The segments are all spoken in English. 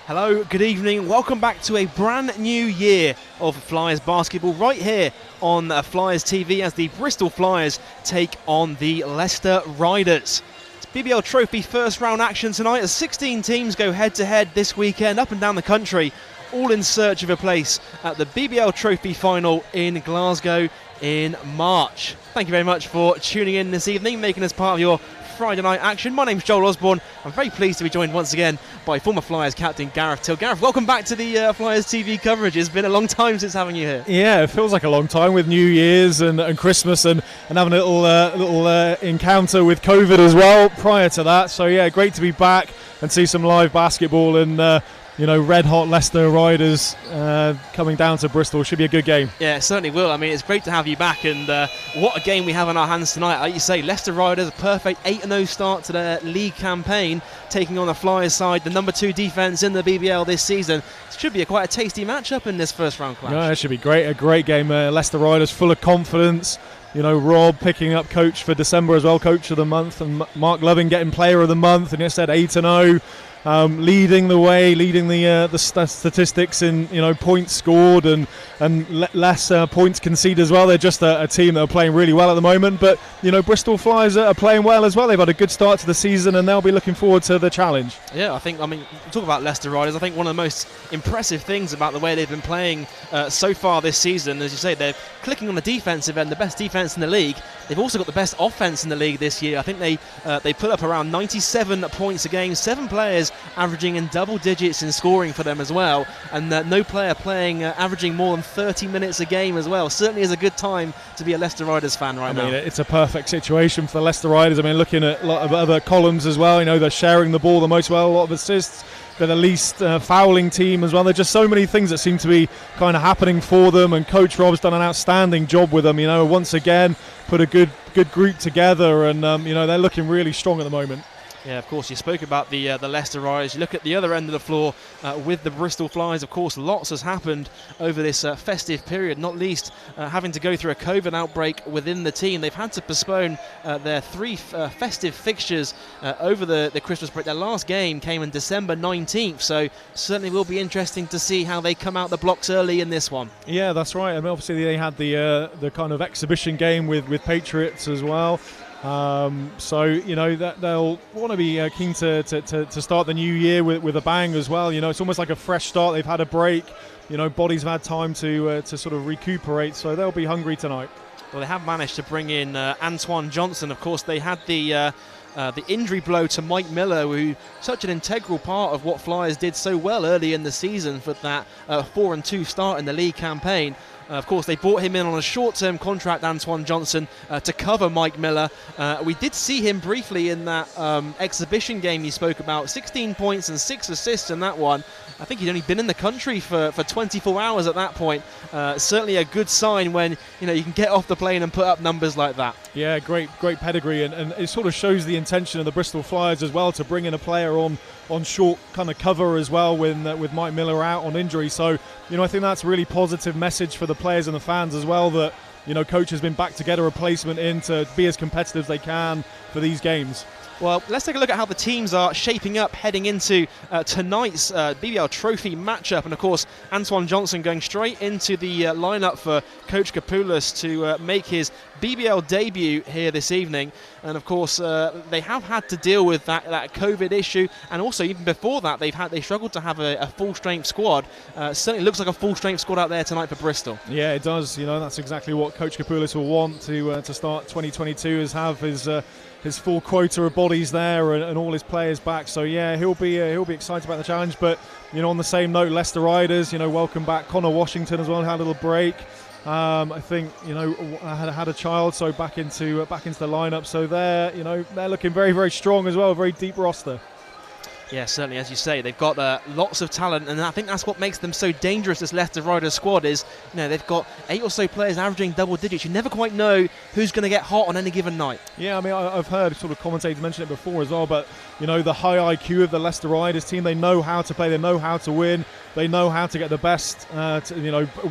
Hello, good evening. Welcome back to a brand new year of Flyers basketball right here on Flyers TV as the Bristol Flyers take on the Leicester Riders. It's BBL Trophy first round action tonight as 16 teams go head to head this weekend up and down the country, all in search of a place at the BBL Trophy final in Glasgow in March. Thank you very much for tuning in this evening, making us part of your Friday night action. My name's Joel Osborne. I'm very pleased to be joined once again by former Flyers captain Gareth Till. Gareth, welcome back to the Flyers TV coverage. It's been a long time since having you here. Yeah, it feels like a long time with New Year's and Christmas and having a little encounter with COVID as well prior to that. So yeah, great to be back and see some live basketball and red hot Leicester Riders coming down to Bristol. Should be a good game. Yeah, it certainly will. I mean, it's great to have you back, and what a game we have in our hands tonight. Like you say, Leicester Riders, a perfect 8-0 start to their league campaign, taking on the Flyers side, the number 2 defence in the BBL this season. It should be quite a tasty matchup in this first round clash. Yeah, it should be great. A great game. Leicester Riders full of confidence. You know, Rob picking up coach for December as well, coach of the month, and Mark Loving getting player of the month, and he said 8-0. Leading the way, leading the statistics in points scored and less points conceded as well. They're just a team that are playing really well at the moment. But Bristol Flyers are playing well as well. They've had a good start to the season and they'll be looking forward to the challenge. Yeah, talk about Leicester Riders. I think one of the most impressive things about the way they've been playing so far this season, as you say, they're clicking on the defensive end, the best defense in the league. They've also got the best offense in the league this year. I think they put up around 97 points a game, 7 players averaging in double digits in scoring for them as well, and no player playing averaging more than 30 minutes a game as well. Certainly is a good time to be a Leicester Riders fan right now. It's a perfect situation for the Leicester Riders. Looking at a lot of other columns as well, they're sharing the ball the most well, a lot of assists. They're the least fouling team as well. There's just so many things that seem to be kind of happening for them, and Coach Rob's done an outstanding job with them. Once again, put a good group together, and they're looking really strong at the moment. Yeah, of course, you spoke about the Leicester Riders. You look at the other end of the floor with the Bristol Flyers. Of course, lots has happened over this festive period, not least having to go through a COVID outbreak within the team. They've had to postpone their 3 festive fixtures over the Christmas break. Their last game came on December 19th, so certainly will be interesting to see how they come out the blocks early in this one. Yeah, that's right. Obviously they had the kind of exhibition game with Patriots as well. That they'll want to be keen to start the new year with a bang as well. It's almost like a fresh start. They've had a break. Bodies have had time to sort of recuperate, so they'll be hungry tonight. Well, they have managed to bring in Antoine Johnson. Of course, they had the injury blow to Mike Miller, who such an integral part of what Flyers did so well early in the season for that 4-2 start in the league campaign. Of course, they brought him in on a short-term contract, Antoine Johnson, to cover Mike Miller. We did see him briefly in that exhibition game you spoke about. 16 points and 6 assists in that one. I think he'd only been in the country for 24 hours at that point. Certainly a good sign when you can get off the plane and put up numbers like that. Yeah, great pedigree, and it sort of shows the intention of the Bristol Flyers as well to bring in a player on short kind of cover as well with Mike Miller out on injury. So I think that's a really positive message for the players and the fans as well, that coach has been back to get a replacement in to be as competitive as they can for these games. Well, let's take a look at how the teams are shaping up heading into tonight's BBL Trophy matchup. And, of course, Antoine Johnson going straight into the lineup for Coach Kapoulas to make his BBL debut here this evening. And, of course, they have had to deal with that COVID issue. And also, even before that, they struggled to have a full-strength squad. Certainly looks like a full-strength squad out there tonight for Bristol. Yeah, it does. That's exactly what Coach Kapoulas will want to start 2022, is have his full quota of bodies there and all his players back. So yeah, he'll be excited about the challenge. But on the same note, Leicester Riders, welcome back Connor Washington as well. Had a little break. I think had a child, so back into the lineup. So they're looking very, very strong as well. A very deep roster. Yeah, certainly, as you say, they've got lots of talent, and I think that's what makes them so dangerous, this Leicester Riders squad, is they've got 8 or so players averaging double digits. You never quite know who's going to get hot on any given night. Yeah, I've heard sort of commentators mention it before as well, but the high IQ of the Leicester Riders team, they know how to play, they know how to win. they know how to get the best,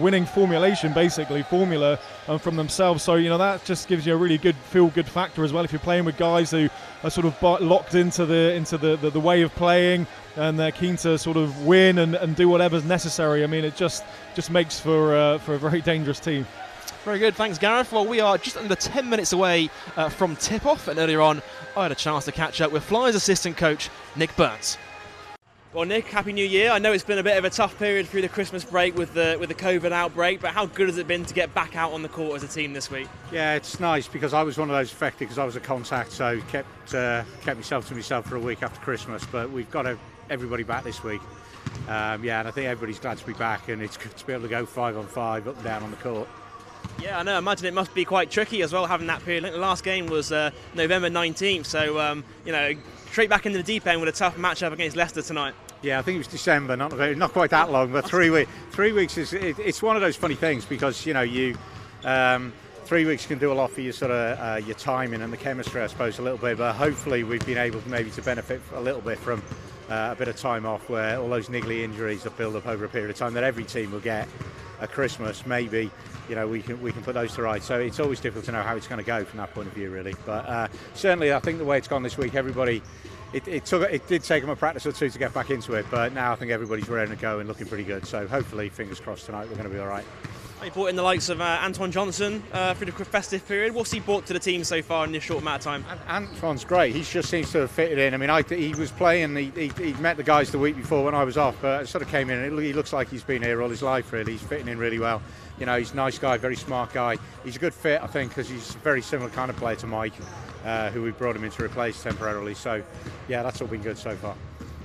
winning formula from themselves. So that just gives you a really good feel-good factor as well. If you're playing with guys who are sort of locked into the way of playing, and they're keen to sort of win and do whatever's necessary. I mean, it just makes for a very dangerous team. Very good, thanks Gareth. Well, we are just under 10 minutes away from tip-off, and earlier on I had a chance to catch up with Flyers assistant coach Nick Burns. Well, Nick, Happy New Year. I know it's been a bit of a tough period through the Christmas break with the COVID outbreak, but how good has it been to get back out on the court as a team this week? Yeah, it's nice because I was one of those affected because I was a contact, so kept myself to myself for a week after Christmas, but we've got everybody back this week. And I think everybody's glad to be back, and it's good to be able to go 5-on-5 up and down on the court. Yeah, I know. I imagine it must be quite tricky as well, having that period. I think the last game was November 19th, so straight back into the deep end with a tough matchup against Leicester tonight. Yeah, I think it was December, not quite that long, but 3 weeks. 3 weeks it's one of those funny things because 3 weeks can do a lot for your sort of your timing and the chemistry, I suppose, a little bit. But hopefully we've been able maybe to benefit a little bit from a bit of time off, where all those niggly injuries that build up over a period of time that every team will get at Christmas. Maybe we can put those to rights. So it's always difficult to know how it's going to go from that point of view, really. But certainly, I think the way it's gone this week, everybody. It did take them a practice or two to get back into it, but now I think everybody's ready to go and looking pretty good. So hopefully, fingers crossed tonight, we're going to be all right. You brought in the likes of Antoine Johnson through the festive period. What's he brought to the team so far in this short amount of time? Antoine's great. He just seems to have fitted in. I mean, he was playing. He met the guys the week before when I was off, but sort of came in. He looks like he's been here all his life. Really, he's fitting in really well. He's a nice guy, very smart guy. He's a good fit, I think, because he's a very similar kind of player to Mike, who we brought him in to replace temporarily. So, yeah, that's all been good so far.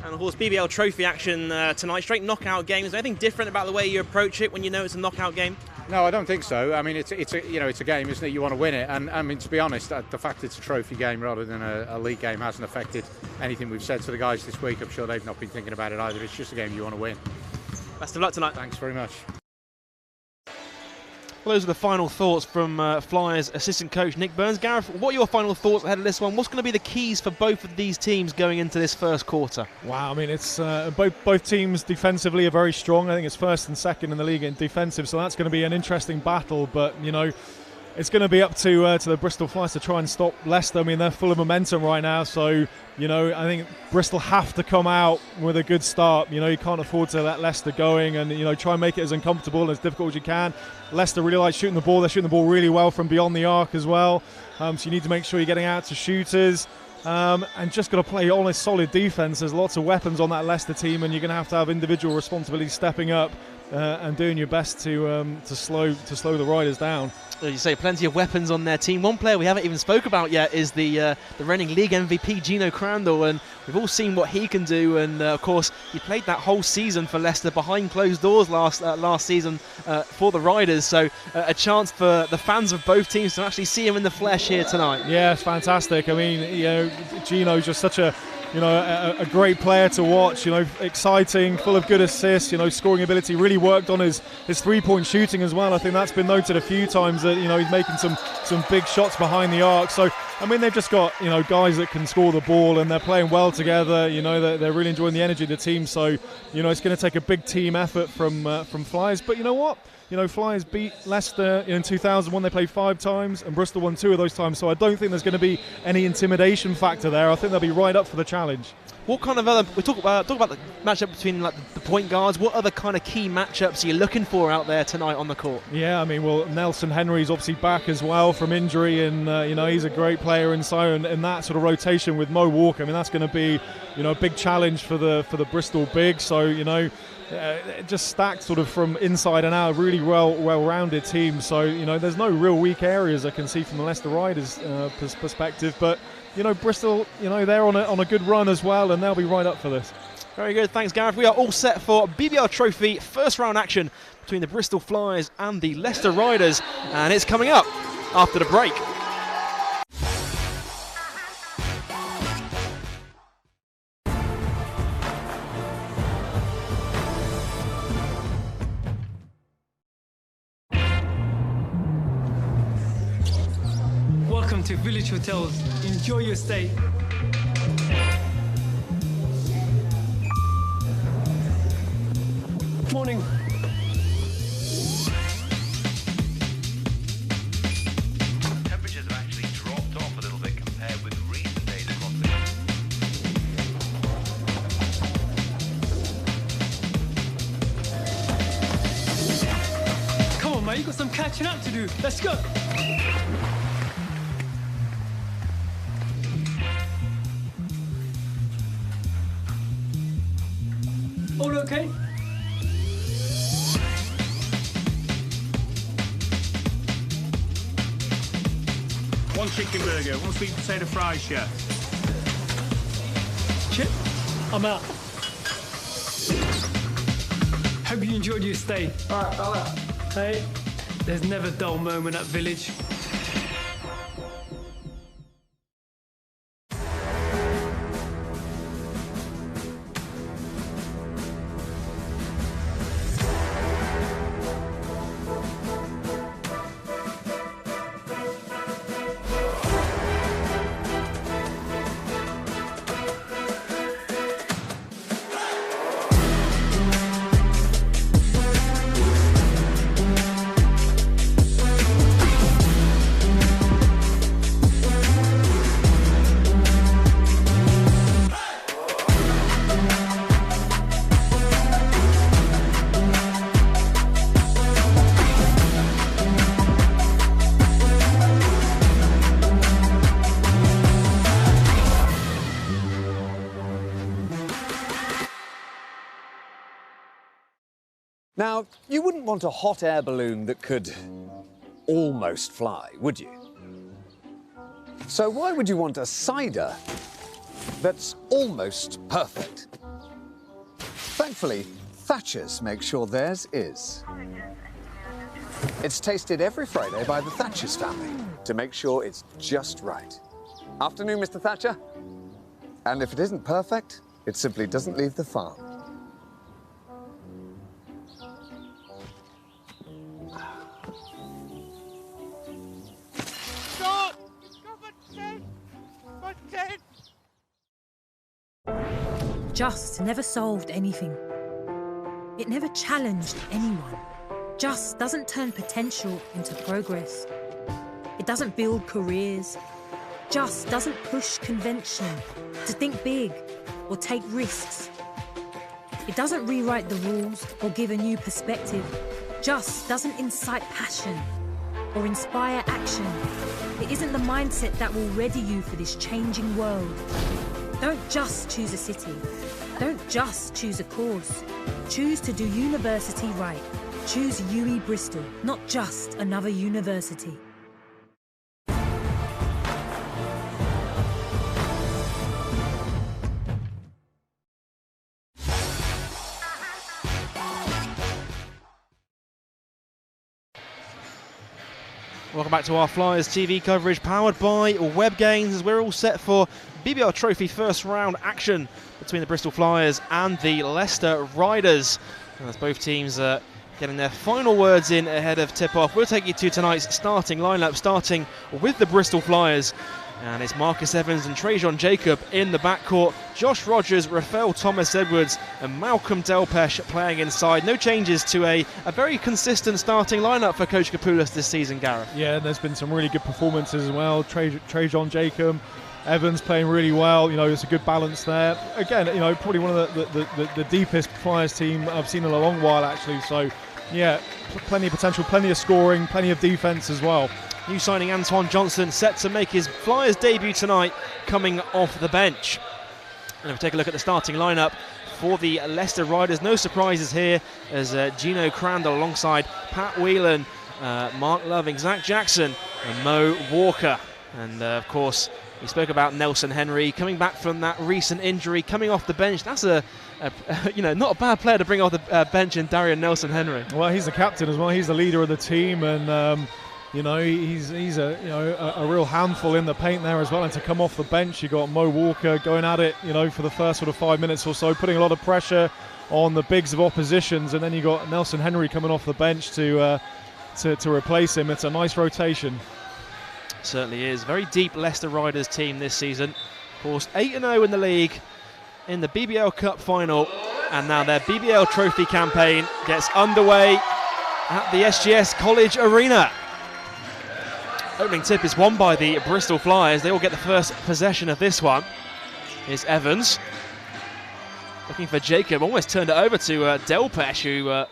And of course, BBL Trophy action tonight, straight knockout game. Is there anything different about the way you approach it when you know it's a knockout game? No, I don't think so. I mean, it's a game, isn't it? You want to win it, and I mean, to be honest, the fact it's a trophy game rather than a league game hasn't affected anything we've said to the guys this week. I'm sure they've not been thinking about it either. It's just a game you want to win. Best of luck tonight. Thanks very much. Well, those are the final thoughts from Flyers assistant coach Nick Burns. Gareth, what are your final thoughts ahead of this one? What's going to be the keys for both of these teams going into this first quarter? Wow, I mean, it's both teams defensively are very strong. I think it's first and second in the league in defensive, so that's going to be an interesting battle. But it's going to be up to the Bristol Flyers to try and stop Leicester. I mean, they're full of momentum right now, so I think Bristol have to come out with a good start. You can't afford to let Leicester going, and try and make it as uncomfortable and as difficult as you can. Leicester really like shooting the ball. They're shooting the ball really well from beyond the arc as well. So you need to make sure you're getting out to shooters. And just got to play honest, solid defence. There's lots of weapons on that Leicester team, and you're going to have individual responsibility stepping up and doing your best to slow the Riders down. As you say, plenty of weapons on their team. One player we haven't even spoke about yet is the reigning league MVP Gino Crandall, and we've all seen what he can do. And of course, he played that whole season for Leicester behind closed doors last season for the Riders. So a chance for the fans of both teams to actually see him in the flesh here tonight. Yeah, it's fantastic. I mean, Gino's just such a great player to watch, exciting, full of good assists, scoring ability, really worked on his three-point shooting as well. I think that's been noted a few times that, he's making some big shots behind the arc. So, I mean, they've just got, guys that can score the ball, and they're playing well together. They're really enjoying the energy of the team. So, it's going to take a big team effort from Flyers. But you know what? Flyers beat Leicester in 2001. They played 5 times, and Bristol won 2 of those times. So I don't think there's going to be any intimidation factor there. I think they'll be right up for the challenge. What kind of other, we talk about the matchup between the point guards. What other kind of key matchups are you looking for out there tonight on the court? Yeah, I mean, well, Nelson Henry's obviously back as well from injury, and he's a great player inside, and that sort of rotation with Mo Walker. I mean, that's going to be a big challenge for the Bristol big. So just stacked sort of from inside and out, really well-rounded team. So there's no real weak areas I can see from the Leicester Riders perspective. But Bristol, they're on a good run as well, and they'll be right up for this. Very good, thanks Gareth. We are all set for BBL Trophy first round action between the Bristol Flyers and the Leicester Riders, and it's coming up after the break. Welcome to Village Hotels. Enjoy your stay. Morning. Temperatures have actually dropped off a little bit compared with recent days across the country. Come on, mate, you got some catching up to do. Let's go. All okay? One chicken burger, one sweet potato fries, chef. Chip, I'm out. Hope you enjoyed your stay. All right, fella. Hey, there's never a dull moment at Village. Now, you wouldn't want a hot air balloon that could almost fly, would you? So why would you want a cider that's almost perfect? Thankfully, Thatcher's makes sure theirs is. It's tasted every Friday by the Thatcher's family to make sure it's just right. Afternoon, Mr. Thatcher. And if it isn't perfect, it simply doesn't leave the farm. Just never solved anything. It never challenged anyone. Just doesn't turn potential into progress. It doesn't build careers. Just doesn't push convention to think big or take risks. It doesn't rewrite the rules or give a new perspective. Just doesn't incite passion or inspire action. It isn't the mindset that will ready you for this changing world. Don't just choose a city. Don't just choose a course. Choose to do university right. Choose UE Bristol, not just another university. Welcome back to our Flyers TV coverage powered by Web Games, as we're all set for BBL Trophy first round action between the Bristol Flyers and the Leicester Riders. And as both teams getting their final words in ahead of tip-off, we'll take you to tonight's starting lineup, starting with the Bristol Flyers. And it's Marcus Evans and Trajan Jacob in the backcourt. Josh Rogers, Rafael Thomas-Edwards and Malcolm Delpesh playing inside. No changes to a very consistent starting lineup for Coach Kapoulas this season, Gareth. Yeah, there's been some really good performances as well. Trajan Jacob, Evans playing really well. You know, it's a good balance there. Again, you know, probably one of the deepest Flyers team I've seen in a long while, actually. So, yeah, plenty of potential, plenty of scoring, plenty of defence as well. New signing Antoine Johnson set to make his Flyers debut tonight, coming off the bench. And if we take a look at the starting lineup for the Leicester Riders, no surprises here, as Gino Crandall alongside Pat Whelan, Mark Loving, Zach Jackson and Mo Walker. And of course, we spoke about Nelson Henry coming back from that recent injury, coming off the bench. That's you know, not a bad player to bring off the bench in Darian Nelson Henry. Well, he's the captain as well. He's the leader of the team, and you know, he's a real handful in the paint there as well. And to come off the bench, you got Mo Walker going at it, you know, for the first sort of 5 minutes or so, putting a lot of pressure on the bigs of oppositions, and then you got Nelson Henry coming off the bench to replace him. It's a nice rotation. Certainly is. Very deep Leicester Riders team this season. Of course, 8-0 in the league, in the BBL Cup final, and now their BBL Trophy campaign gets underway at the SGS College Arena. Opening tip is won by the Bristol Flyers. They will get the first possession of this one. Here's Evans. Looking for Jacob, almost turned it over to Delpesh, who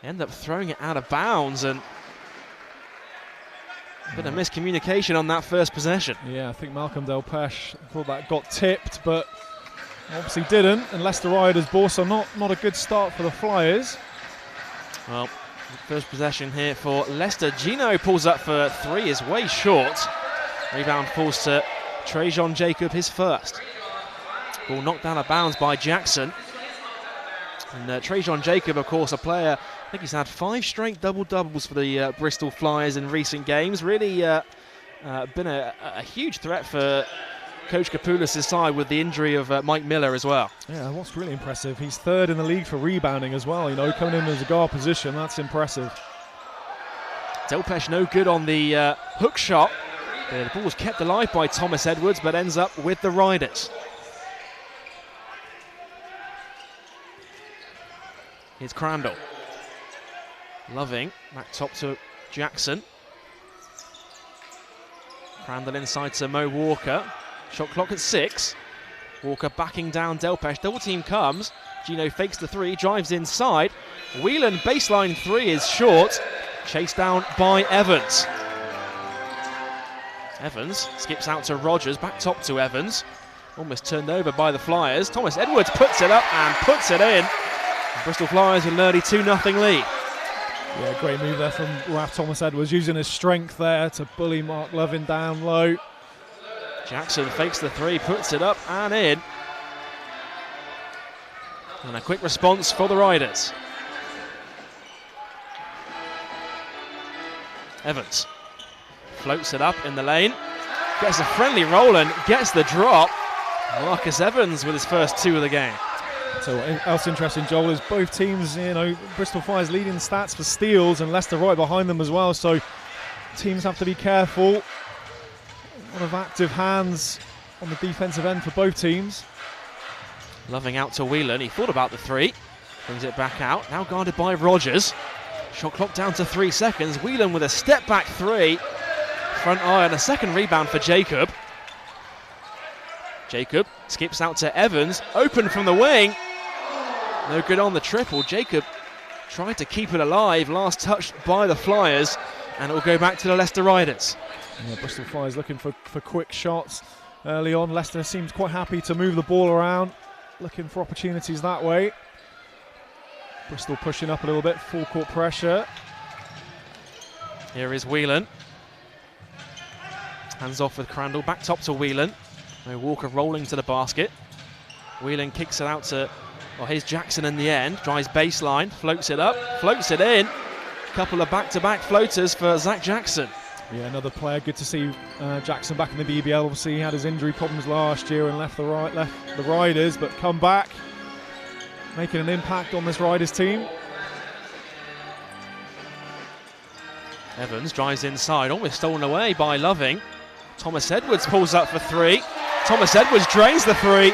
ended up throwing it out of bounds, and a bit of miscommunication on that first possession. Yeah, I think Malcolm Delpesh thought that got tipped, but obviously didn't, and Leicester Riders ball, so not a good start for the Flyers. Well, first possession here for Leicester. Gino pulls up for 3, is way short. Rebound falls to Trajan Jacob, his first. Ball knocked down of bounds by Jackson. And Trajan Jacob, of course, a player, I think he's had 5 straight double-doubles for the Bristol Flyers in recent games. Really been a huge threat for Coach Kapoulis' side with the injury of Mike Miller as well. Yeah, what's really impressive, he's 3rd in the league for rebounding as well. You know, coming in as a guard position, that's impressive. Delpesh no good on the hook shot. The ball was kept alive by Thomas Edwards, but ends up with the Riders. Here's Crandall. Loving, back top to Jackson. Crandall inside to Mo Walker. Shot clock at 6. Walker backing down Delpesh. Double team comes. Gino fakes the 3, drives inside. Whelan baseline 3 is short. Chased down by Evans. Evans skips out to Rogers, back top to Evans. Almost turned over by the Flyers. Thomas Edwards puts it up and puts it in. Bristol Flyers with an early 2-0 lead. Yeah, great move there from Raf Thomas Edwards, using his strength there to bully Mark Lovin down low. Jackson fakes the 3, puts it up and in. And a quick response for the Riders. Evans floats it up in the lane, gets a friendly roll and gets the drop. Marcus Evans with his first 2 of the game. So what else interesting, Joel, is both teams, you know, Bristol Flyers leading stats for steals and Leicester right behind them as well, so teams have to be careful. A lot of active hands on the defensive end for both teams. Loving out to Whelan, he thought about the 3, brings it back out, now guarded by Rogers. Shot clock down to 3 seconds, Whelan with a step back 3, front iron, a second rebound for Jacob. Jacob skips out to Evans, open from the wing. No good on the triple. Jacob tried to keep it alive, last touched by the Flyers, and it will go back to the Leicester Riders. Yeah, Bristol Flyers looking for quick shots early on. Leicester seems quite happy to move the ball around, looking for opportunities that way. Bristol pushing up a little bit, full court pressure. Here is Whelan. Hands off with Crandall, back top to Whelan. No, Walker rolling to the basket. Whelan kicks it out to, well, here's Jackson in the end. Drives baseline, floats it up, floats it in. Couple of back-to-back floaters for Zach Jackson. Yeah, another player. Good to see Jackson back in the BBL. Obviously, he had his injury problems last year and left the Riders, but come back, making an impact on this Riders team. Evans drives inside, almost stolen away by Loving. Thomas Edwards pulls up for 3. Thomas Edwards drains the 3.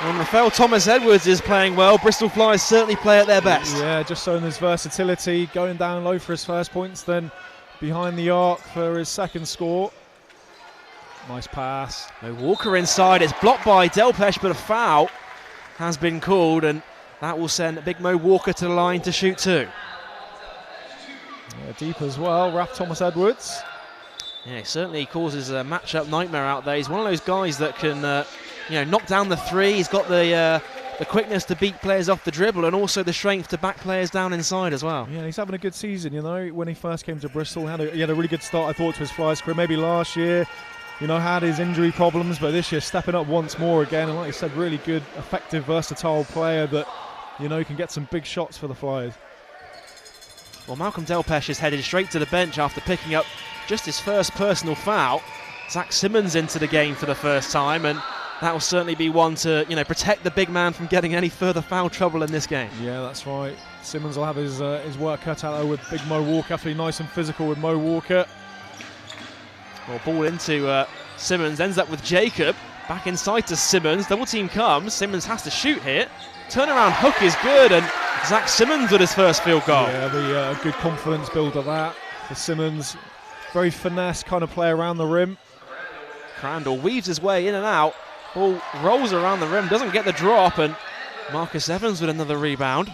And Rafael Thomas Edwards is playing well. Bristol Flyers certainly play at their best. Yeah, just showing his versatility, going down low for his first points, then behind the arc for his second score. Nice pass. No, Walker inside, it's blocked by Delpesh, but a foul has been called, and that will send Big Mo Walker to the line to shoot 2. Yeah, deep as well, Raf Thomas Edwards. Yeah, he certainly causes a matchup nightmare out there. He's one of those guys that can knock down the 3. He's got the quickness to beat players off the dribble, and also the strength to back players down inside as well. Yeah, he's having a good season, you know. When he first came to Bristol, he had a really good start, I thought, to his Flyers career. Maybe last year, you know, had his injury problems, but this year stepping up once more again. And like I said, really good, effective, versatile player that, you know, can get some big shots for the Flyers. Well, Malcolm Delpesh is headed straight to the bench after picking up just his first personal foul. Zach Simmons into the game for the first time, and that will certainly be one to, protect the big man from getting any further foul trouble in this game. Yeah, that's right. Simmons will have his work cut out there with big Mo Walker. Have to be nice and physical with Mo Walker. Well, ball into Simmons, ends up with Jacob. Back inside to Simmons. Double team comes. Simmons has to shoot here. turnaround hook is good, and Zach Simmons with his first field goal. Yeah, the good confidence builder that for Simmons. Very finesse kind of play around the rim. Crandall weaves his way in and out. Ball rolls around the rim, doesn't get the drop, and Marcus Evans with another rebound.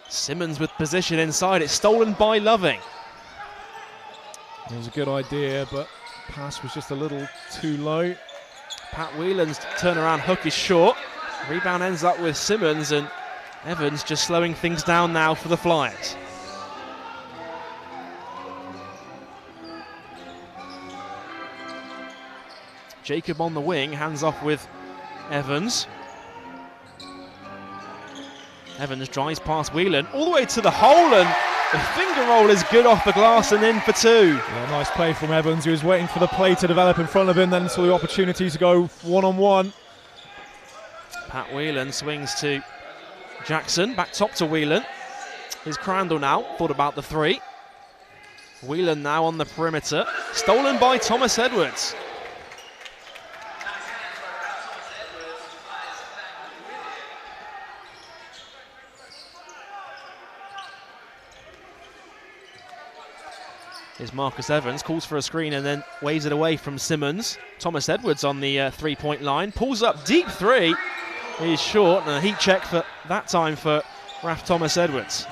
Simmons with position inside. It's stolen by Loving. It was a good idea, but pass was just a little too low. Pat Whelan's turnaround hook is short. Rebound ends up with Simmons, and Evans just slowing things down now for the Flyers. Jacob on the wing, hands off with Evans. Evans drives past Whelan all the way to the hole, and the finger roll is good off the glass and in for two. Yeah, nice play from Evans. He was waiting for the play to develop in front of him, then saw the opportunity to go one-on-one. Pat Whelan swings to Jackson, back top to Whelan. Here's Crandall now, thought about the three. Whelan now on the perimeter, stolen by Thomas Edwards. Here's Marcus Evans, calls for a screen and then waves it away from Simmons. Thomas Edwards on the three-point line, pulls up deep three. He's short, and a heat check for that time for Raf Thomas Edwards.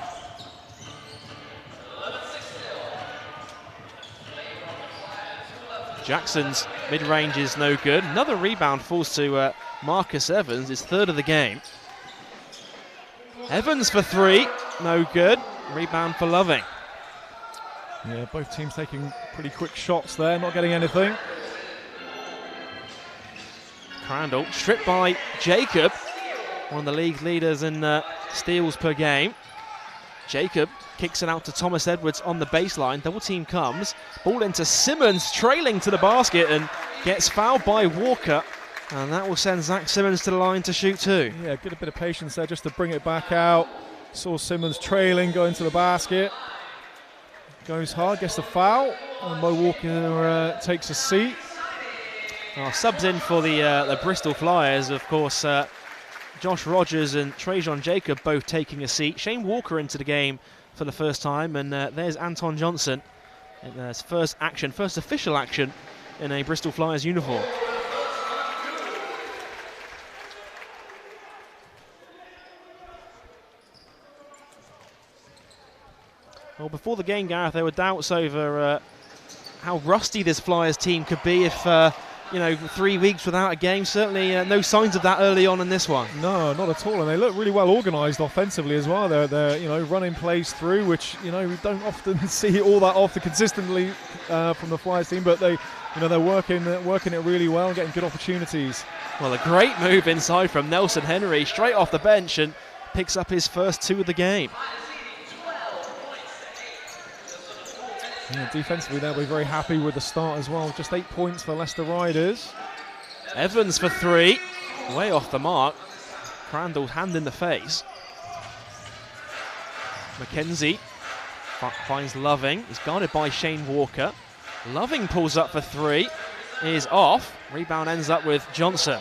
Jackson's mid-range is no good. Another rebound falls to Marcus Evans, his third of the game. Evans for three, no good. Rebound for Loving. Yeah, both teams taking pretty quick shots there, not getting anything. Crandall stripped by Jacob, one of the league leaders in steals per game. Jacob kicks it out to Thomas Edwards on the baseline. Double team comes. Ball into Simmons, trailing to the basket, and gets fouled by Walker. And that will send Zach Simmons to the line to shoot two. Yeah, good a bit of patience there just to bring it back out. Saw Simmons trailing, going to the basket. Goes hard, gets the foul, and Mo Walker takes a seat. Subs in for the Bristol Flyers, of course, Josh Rogers and Trajan Jacob both taking a seat. Shane Walker into the game for the first time, and there's Anton Johnson. His first official action in a Bristol Flyers uniform. Well, before the game, Gareth, there were doubts over how rusty this Flyers team could be if, 3 weeks without a game. Certainly no signs of that early on in this one. No, not at all. And they look really well organised offensively as well. They're running plays through, which we don't often see all that often consistently from the Flyers team. But they're working it really well, getting good opportunities. Well, a great move inside from Nelson Henry, straight off the bench, and picks up his first two of the game. Yeah, defensively, they'll be very happy with the start as well. Just 8 points for Leicester Riders. Evans for three, way off the mark. Crandall's hand in the face. McKenzie finds Loving. He's guarded by Shane Walker. Loving pulls up for three, is off. Rebound ends up with Johnson.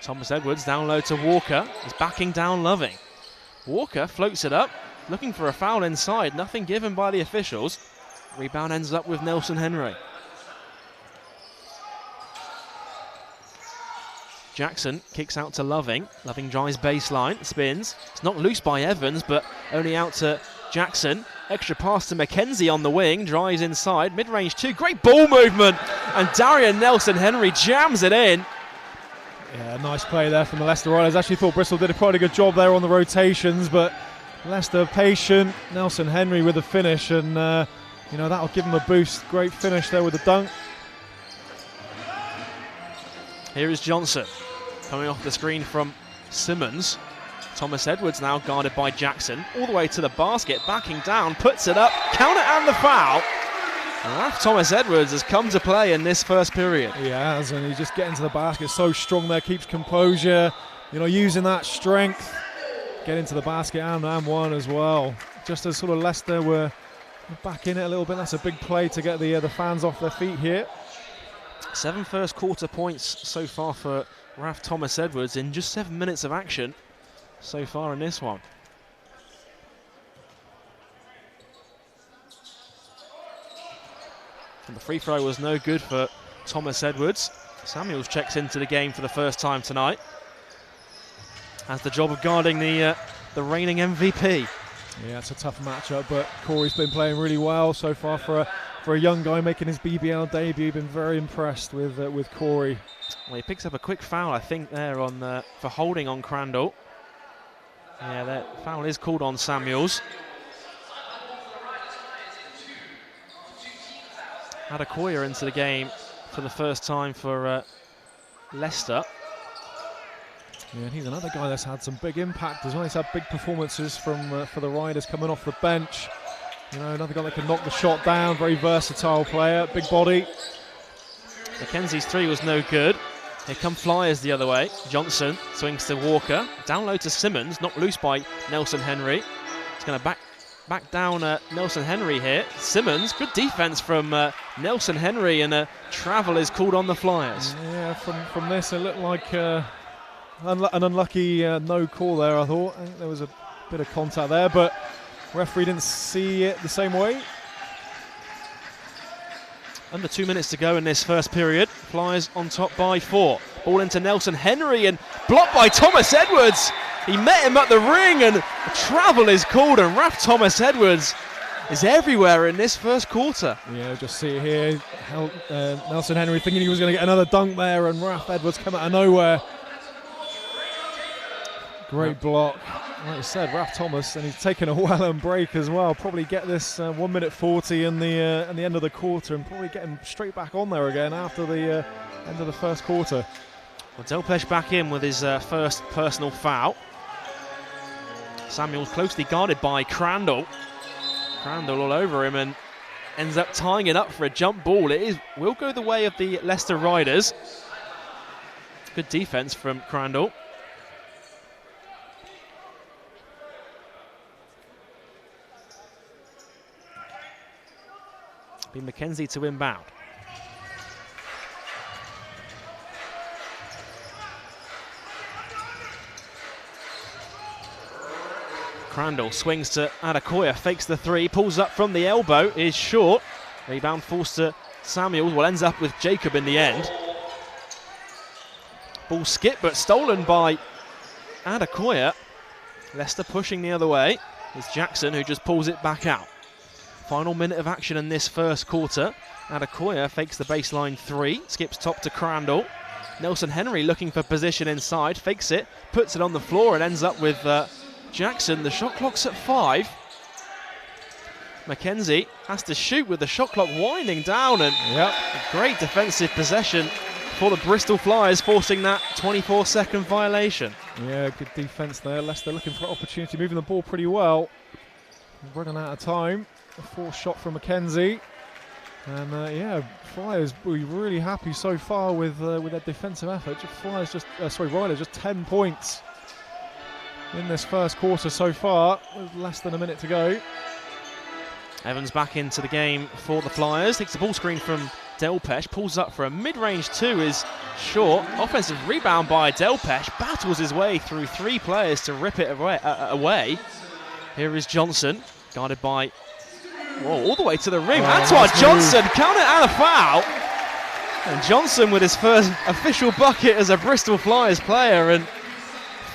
Thomas Edwards down low to Walker. He's backing down Loving. Walker floats it up, looking for a foul inside. Nothing given by the officials. Rebound ends up with Nelson Henry. Jackson kicks out to Loving. Loving drives baseline, spins. It's not loose by Evans, but only out to Jackson. Extra pass to McKenzie on the wing, drives inside. Mid-range two, great ball movement. And Darian Nelson Henry jams it in. Yeah, nice play there from the Leicester Riders. Actually thought Bristol did quite a good job there on the rotations, but Leicester patient. Nelson Henry with the finish, and that'll give him a boost. Great finish there with the dunk. Here is Johnson coming off the screen from Simmons. Thomas Edwards now guarded by Jackson, all the way to the basket, backing down, puts it up, count it and the foul. And Thomas Edwards has come to play in this first period. He has, and he's just getting to the basket so strong there, keeps composure, using that strength, get into the basket and one as well. Just as sort of Leicester were back in it a little bit. That's a big play to get the fans off their feet here. 7 first quarter points so far for Raf Thomas Edwards in just 7 minutes of action so far in this one. And the free throw was no good for Thomas Edwards. Samuels checks into the game for the first time tonight. Has the job of guarding the reigning MVP. Yeah, it's a tough matchup, but Corey's been playing really well so far for a young guy making his BBL debut. Been very impressed with Corey. Well, he picks up a quick foul, I think, there on for holding on Crandall. Yeah, that foul is called on Samuels. Adekoya into the game for the first time for Leicester. Yeah, and he's another guy that's had some big impact as well. He's had big performances from for the Riders coming off the bench. You know, another guy that can knock the shot down, very versatile player, big body. Mackenzie's three was no good. Here come Flyers the other way. Johnson swings to Walker. Down low to Simmons, knocked loose by Nelson Henry. He's going to back down Nelson Henry here. Simmons, good defense from Nelson Henry, and a travel is called on the Flyers. Yeah, from this it looked like an unlucky no call there, I thought. I think there was a bit of contact there, but referee didn't see it the same way. Under 2 minutes to go in this first period. Flyers on top by 4. Ball into Nelson Henry and blocked by Thomas Edwards. He met him at the ring and a travel is called, and Raf Thomas Edwards is everywhere in this first quarter. Yeah, just see it here. Nelson Henry thinking he was going to get another dunk there, and Raf Edwards come out of nowhere. Great block. Like I said, Raf Thomas, and he's taken a well-earned break as well. Probably get this 1 minute 40 in the end of the quarter, and probably get him straight back on there again after the end of the first quarter. Well, Delpesh back in with his first personal foul. Samuels closely guarded by Crandall. Crandall all over him and ends up tying it up for a jump ball. It will go the way of the Leicester Riders. Good defense from Crandall. Be Mackenzie to inbound. Crandall swings to Adekoya, fakes the three, pulls up from the elbow, is short. Rebound falls to Samuels, well, ends up with Jacob in the end. Ball skipped but stolen by Adekoya. Leicester pushing the other way. It's Jackson who just pulls it back out. Final minute of action in this first quarter. Adekoya fakes the baseline three, skips top to Crandall. Nelson Henry looking for position inside, fakes it, puts it on the floor and ends up with Jackson. The shot clock's at 5. Mackenzie has to shoot with the shot clock winding down, and a great defensive possession for the Bristol Flyers, forcing that 24-second violation. Yeah, good defense there. Leicester looking for an opportunity, moving the ball pretty well. Running out of time. A forced shot from Mackenzie. And Flyers will be really happy so far with their defensive effort. Riders just 10 points in this first quarter so far, with less than a minute to go. Evans back into the game for the Flyers. Takes the ball screen from Delpesh, pulls up for a mid-range two, is short. Offensive rebound by Delpesh, battles his way through 3 players to rip it away. Here is Johnson, guarded by, all the way to the rim. Antoine Johnson, count it and a foul. And Johnson with his first official bucket as a Bristol Flyers player, and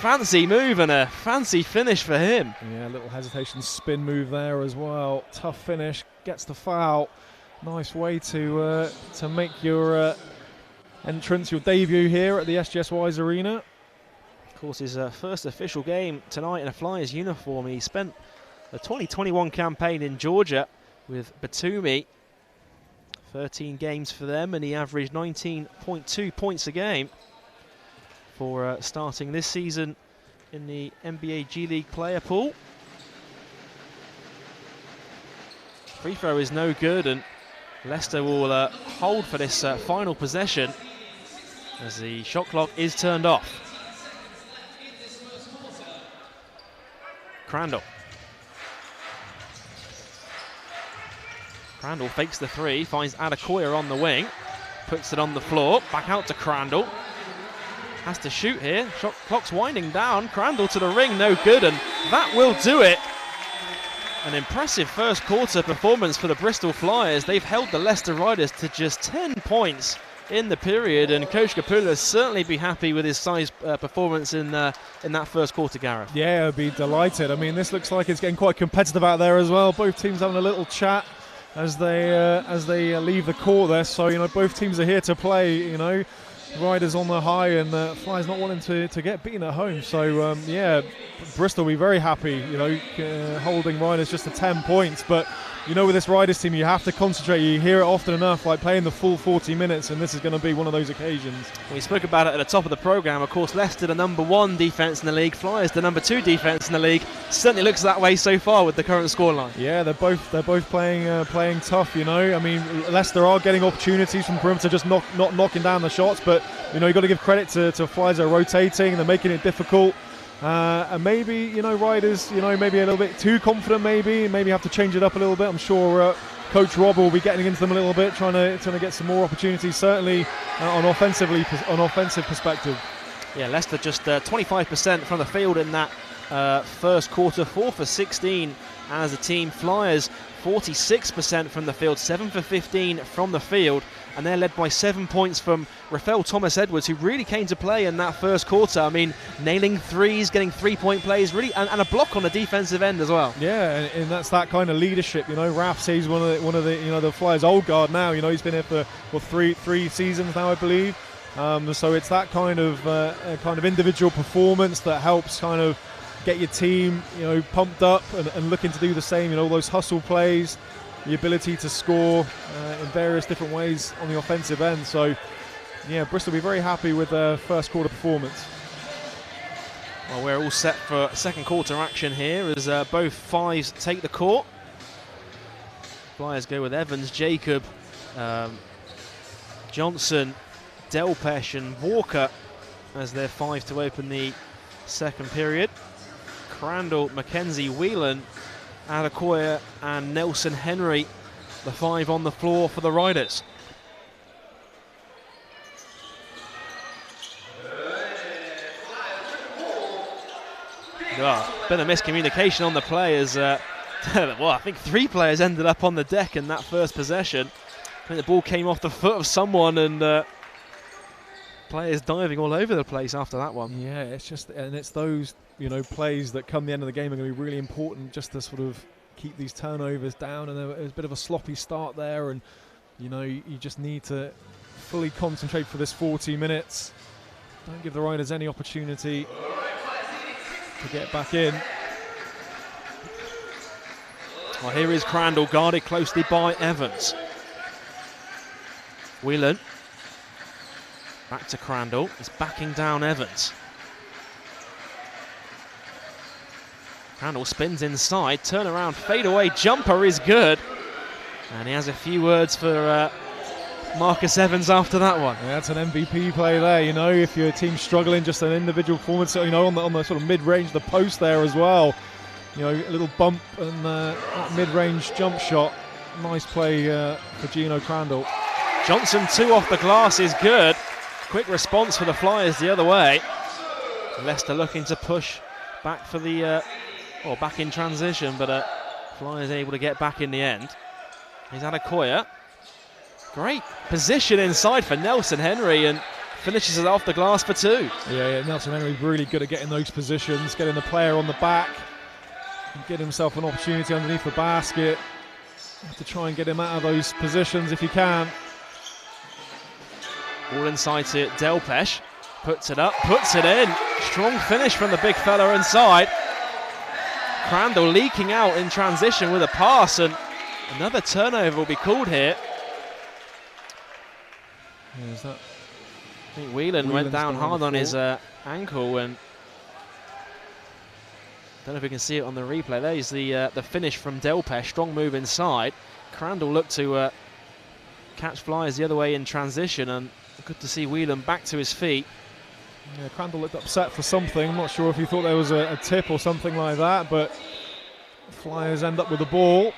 fancy move and a fancy finish for him. Yeah, a little hesitation, spin move there as well. Tough finish, gets the foul. Nice way to make your entrance, your debut here at the SGS Wise Arena. Of course, his first official game tonight in a Flyers uniform. He spent the 2021 campaign in Georgia with Batumi. 13 games for them, and he averaged 19.2 points a game for starting this season in the NBA G League player pool. Free throw is no good, and Leicester will hold for this final possession as the shot clock is turned off. Crandall fakes the three, finds Adekoya on the wing, puts it on the floor, back out to Crandall. Has to shoot here, shot clock's winding down. Crandall to the ring, no good, and that will do it. An impressive first quarter performance for the Bristol Flyers. They've held the Leicester Riders to just 10 points in the period, and Coach Kapula certainly be happy with his size performance in that first quarter, Gareth. Yeah, I'd be delighted. I mean, this looks like it's getting quite competitive out there as well. Both teams having a little chat as they leave the court there. So, you know, both teams are here to play, you know. Riders on the high, and Flyers not wanting to get beaten at home. So, yeah, Bristol will be very happy, you know, holding Riders just to 10 points. But, you know, with this Riders team, you have to concentrate. You hear it often enough, like playing the full 40 minutes, and this is going to be one of those occasions. We spoke about it at the top of the programme. Of course, Leicester, the #1 defence in the league. Flyers, the #2 defence in the league. Certainly looks that way so far with the current scoreline. Yeah, they're both playing tough, you know. I mean, Leicester are getting opportunities from perimeter, just not knocking down the shots. But, you know, you've got to give credit to Flyers. They're rotating, they're making it difficult. And maybe, you know, Riders, you know, maybe a little bit too confident, maybe have to change it up a little bit. I'm sure Coach Rob will be getting into them a little bit, trying to get some more opportunities, certainly on offensive perspective. Yeah, Leicester just 25% from the field in that first quarter, 4 for 16 as a team. Flyers 46% from the field, 7 for 15 from the field, and they're led by 7 points from Rafael Thomas-Edwards, who really came to play in that first quarter. I mean, nailing threes, getting 3-point plays, really, and a block on the defensive end as well. Yeah, and that's that kind of leadership. You know, Raf says one of the you know, the Flyers' old guard now. You know, he's been here for three seasons now, I believe. So it's that kind of individual performance that helps kind of get your team, you know, pumped up and looking to do the same. You know, all those hustle plays, the ability to score in various different ways on the offensive end. So, yeah, Bristol will be very happy with their first quarter performance. Well, we're all set for second quarter action here as both fives take the court. Flyers go with Evans, Jacob, Johnson, Delpesh and Walker as their five to open the second period. Crandall, Mackenzie, Whelan, Adekoya and Nelson Henry, the five on the floor for the Riders. Bit of miscommunication on the players. Well, I think 3 players ended up on the deck in that first possession. I think the ball came off the foot of someone, and players diving all over the place after that one. Yeah, it's those, you know, plays that come the end of the game are going to be really important, just to sort of keep these turnovers down. And there was a bit of a sloppy start there, and you know, you just need to fully concentrate for this 40 minutes. Don't give the Riders any opportunity to get back in. Well, here is Crandall, guarded closely by Evans. Whelan. Back to Crandall. He's backing down Evans. Crandall spins inside. Turnaround, fadeaway jumper is good. And he has a few words for Marcus Evans after that one. Yeah, that's an MVP play there. You know, if your team's struggling, just an individual performance, you know, on the sort of mid-range, the post there as well. You know, a little bump and that mid-range jump shot. Nice play for Gino Crandall. Johnson 2 off the glass is good. Quick response for the Flyers the other way. Leicester looking to push back for the, or back in transition, but Flyers able to get back in the end. He's Adekoya. Great position inside for Nelson Henry, and finishes it off the glass for 2. Yeah, Nelson Henry really good at getting those positions, getting the player on the back, and get himself an opportunity underneath the basket. You have to try and get him out of those positions if you can. All inside to Delpesh. Puts it up, puts it in. Strong finish from the big fella inside. Crandall leaking out in transition with a pass, and another turnover will be called here. Is that? I think Whelan went down hard on his ankle, and don't know if we can see it on the replay. There's the finish from Delpesh. Strong move inside. Crandall looked to catch Flyers the other way in transition, and good to see Whelan back to his feet. Yeah, Crandall looked upset for something. I'm not sure if he thought there was a tip or something like that, but Flyers end up with the ball.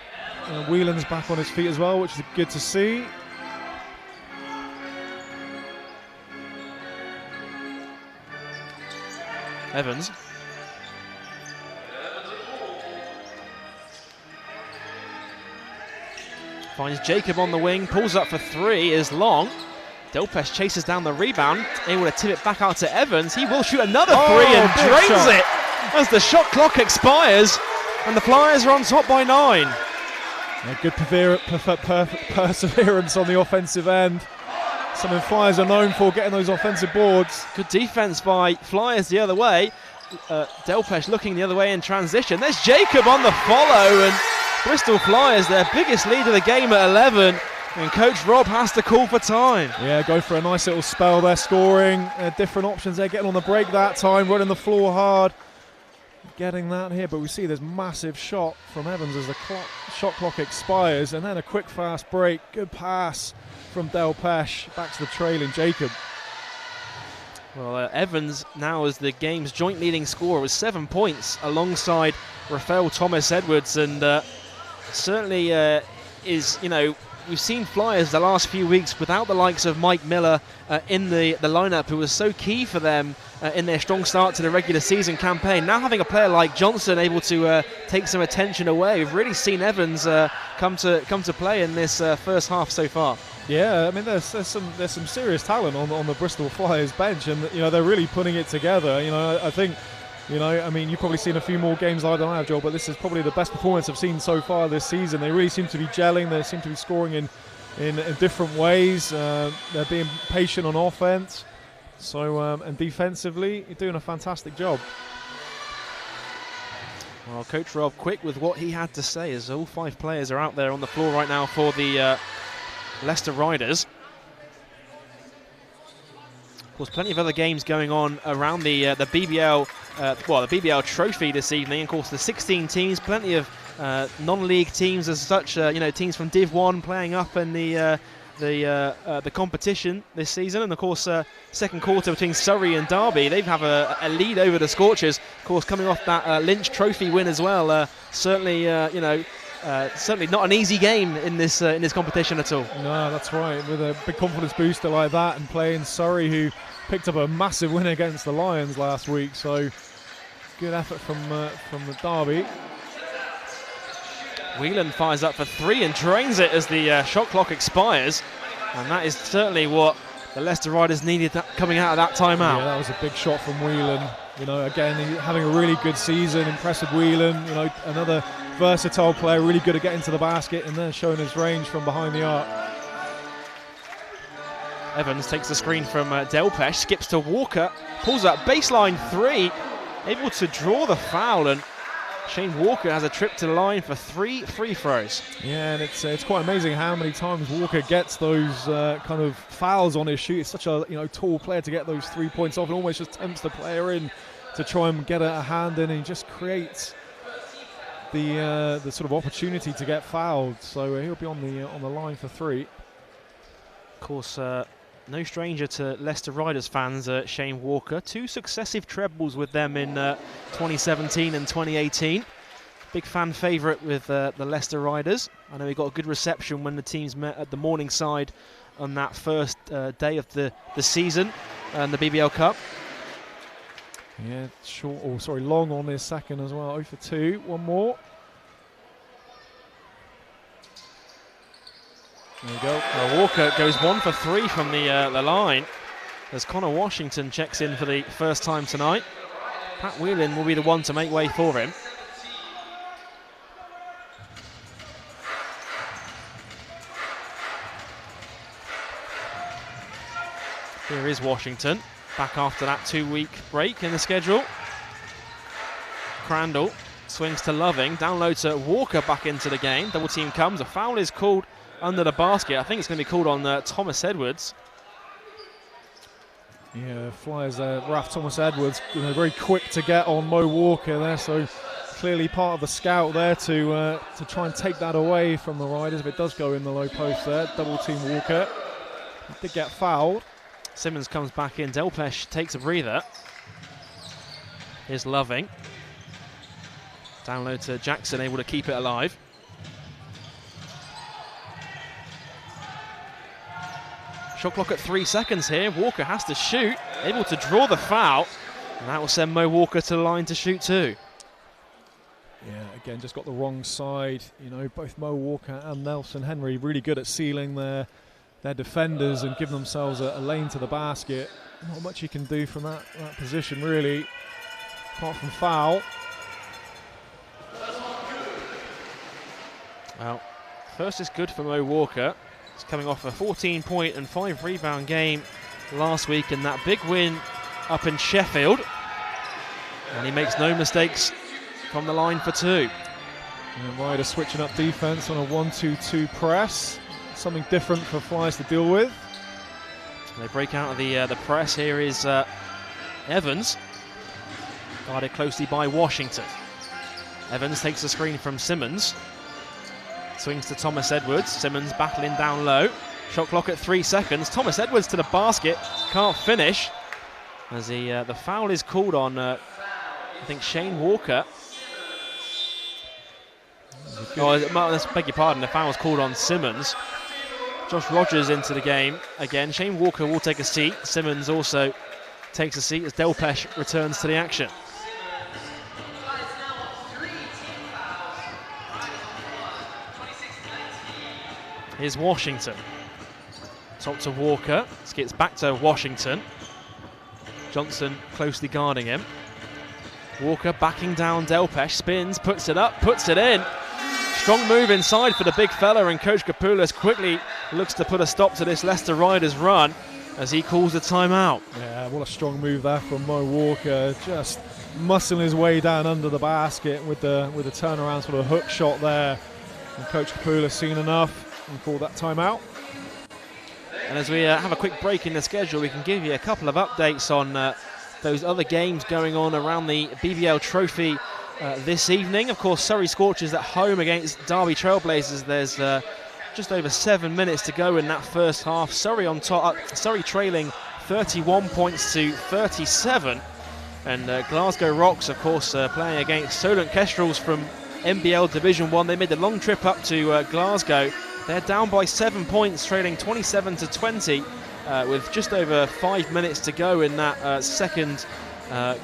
Whelan's back on his feet as well, which is good to see. Evans. Finds Jacob on the wing, pulls up for three, is long. Delpesh chases down the rebound, able to tip it back out to Evans. He will shoot another three and drains it as the shot clock expires, and the Flyers are on top by 9. Yeah, good perseverance on the offensive end. Something Flyers are known for, getting those offensive boards. Good defense by Flyers the other way. Delpesh looking the other way in transition. There's Jacob on the follow, and Bristol Flyers, their biggest lead of the game at 11, and Coach Rob has to call for time. Yeah, go for a nice little spell there, scoring. Different options there, getting on the break that time, running the floor hard. Getting that here, but we see this massive shot from Evans as the shot clock expires, and then a quick fast break. Good pass from Delpesh back to the trailing Jacob. Well, Evans now is the game's joint leading scorer with 7 points alongside Rafael Thomas Edwards, and certainly is, you know, we've seen Flyers the last few weeks without the likes of Mike Miller in the lineup, who was so key for them in their strong start to the regular season campaign. Now having a player like Johnson able to take some attention away, we've really seen Evans come to play in this first half so far. Yeah, I mean there's some serious talent on the Bristol Flyers bench, and you know they're really putting it together. You know, I think, you know, I mean you've probably seen a few more games than I have, Joel, but this is probably the best performance I've seen so far this season. They really seem to be gelling. They seem to be scoring in different ways. They're being patient on offense. So and defensively, you're doing a fantastic job. Well, Coach Rob quick with what he had to say, as all 5 players are out there on the floor right now for the Leicester Riders. Of course, plenty of other games going on around the BBL, the BBL Trophy this evening. Of course, the 16 teams, plenty of non-league teams as such. You know, teams from Div 1 playing up in the competition this season, and of course second quarter between Surrey and Derby, they have a lead over the Scorchers, of course coming off that Lynch Trophy win as well. Certainly you know, certainly not an easy game in this competition at all. No, that's right, with a big confidence booster like that, and playing Surrey, who picked up a massive win against the Lions last week, so good effort from the Derby. Whelan fires up for 3 and drains it as the shot clock expires, and that is certainly what the Leicester Riders needed coming out of that timeout. Yeah, that was a big shot from Whelan. You know, again, having a really good season, impressive Whelan. You know, another versatile player, really good at getting to the basket and then showing his range from behind the arc. Evans takes the screen from Delpesh, skips to Walker, pulls up baseline 3, able to draw the foul, and Shane Walker has a trip to the line for 3 free throws. Yeah, and it's quite amazing how many times Walker gets those kind of fouls on his shoot. It's such a tall player to get those 3 points off, and almost just tempts the player in to try and get a hand in, and he just creates the sort of opportunity to get fouled. So he'll be on the line for 3. Of course, no stranger to Leicester Riders fans, Shane Walker. 2 successive trebles with them in 2017 and 2018. Big fan favourite with the Leicester Riders. I know he got a good reception when the teams met at the Morningside on that first day of the season and the BBL Cup. Yeah, long on his second as well. 0 for 2, one more. There we go. Walker goes 1 for 3 from the line as Connor Washington checks in for the first time tonight. Pat Whelan will be the one to make way for him. Here is Washington, back after that 2-week break in the schedule. Crandall swings to Loving, down low to Walker back into the game. Double team comes, a foul is called under the basket. I think it's going to be called on Thomas Edwards. Yeah, Flyers Raf Thomas Edwards, very quick to get on Mo Walker there, so clearly part of the scout there to try and take that away from the Riders. If it does go in the low post there, double team Walker. He did get fouled. Simmons comes back in. Delpesh takes a breather. Here's Loving. Down low to Jackson, able to keep it alive. Shot clock at 3 seconds here. Walker has to shoot, able to draw the foul. And that will send Mo Walker to the line to shoot two. Yeah, again, just got the wrong side. You know, both Mo Walker and Nelson Henry really good at sealing their defenders and giving themselves a lane to the basket. Not much you can do from that position, really, apart from foul. Well, first is good for Mo Walker. He's coming off a 14-point and 5-rebound game last week in that big win up in Sheffield. And he makes no mistakes from the line for two. And Riders switching up defense on a 1-2-2 press. Something different for Flyers to deal with. They break out of the press. Here is Evans, guarded closely by Washington. Evans takes the screen from Simmons. Swings to Thomas Edwards. Simmons battling down low. Shot clock at 3 seconds. Thomas Edwards to the basket. Can't finish. As the foul is called on, I think, Shane Walker. Let's beg your pardon. The foul was called on Simmons. Josh Rogers into the game again. Shane Walker will take a seat. Simmons also takes a seat as Delpesh returns to the action. Here's Washington. Top to Walker. Skips back to Washington. Johnson closely guarding him. Walker backing down Delpesh. Spins, puts it up, puts it in. Strong move inside for the big fella, and Coach Kapoulas quickly looks to put a stop to this Leicester Riders run as he calls a timeout. Yeah, what a strong move there from Mo Walker. Just muscling his way down under the basket with the turnaround sort of hook shot there. And Coach Kapoulas seen enough and called that timeout. And as we have a quick break in the schedule, we can give you a couple of updates on those other games going on around the BBL Trophy this evening. Of course, Surrey Scorchers at home against Derby Trailblazers. There's just over 7 minutes to go in that first half. Surrey on top, Surrey trailing 31 points to 37. And Glasgow Rocks, of course, playing against Solent Kestrels from NBL Division 1. They made the long trip up to Glasgow. They're down by 7 points, trailing 27 to 20, with just over 5 minutes to go in that second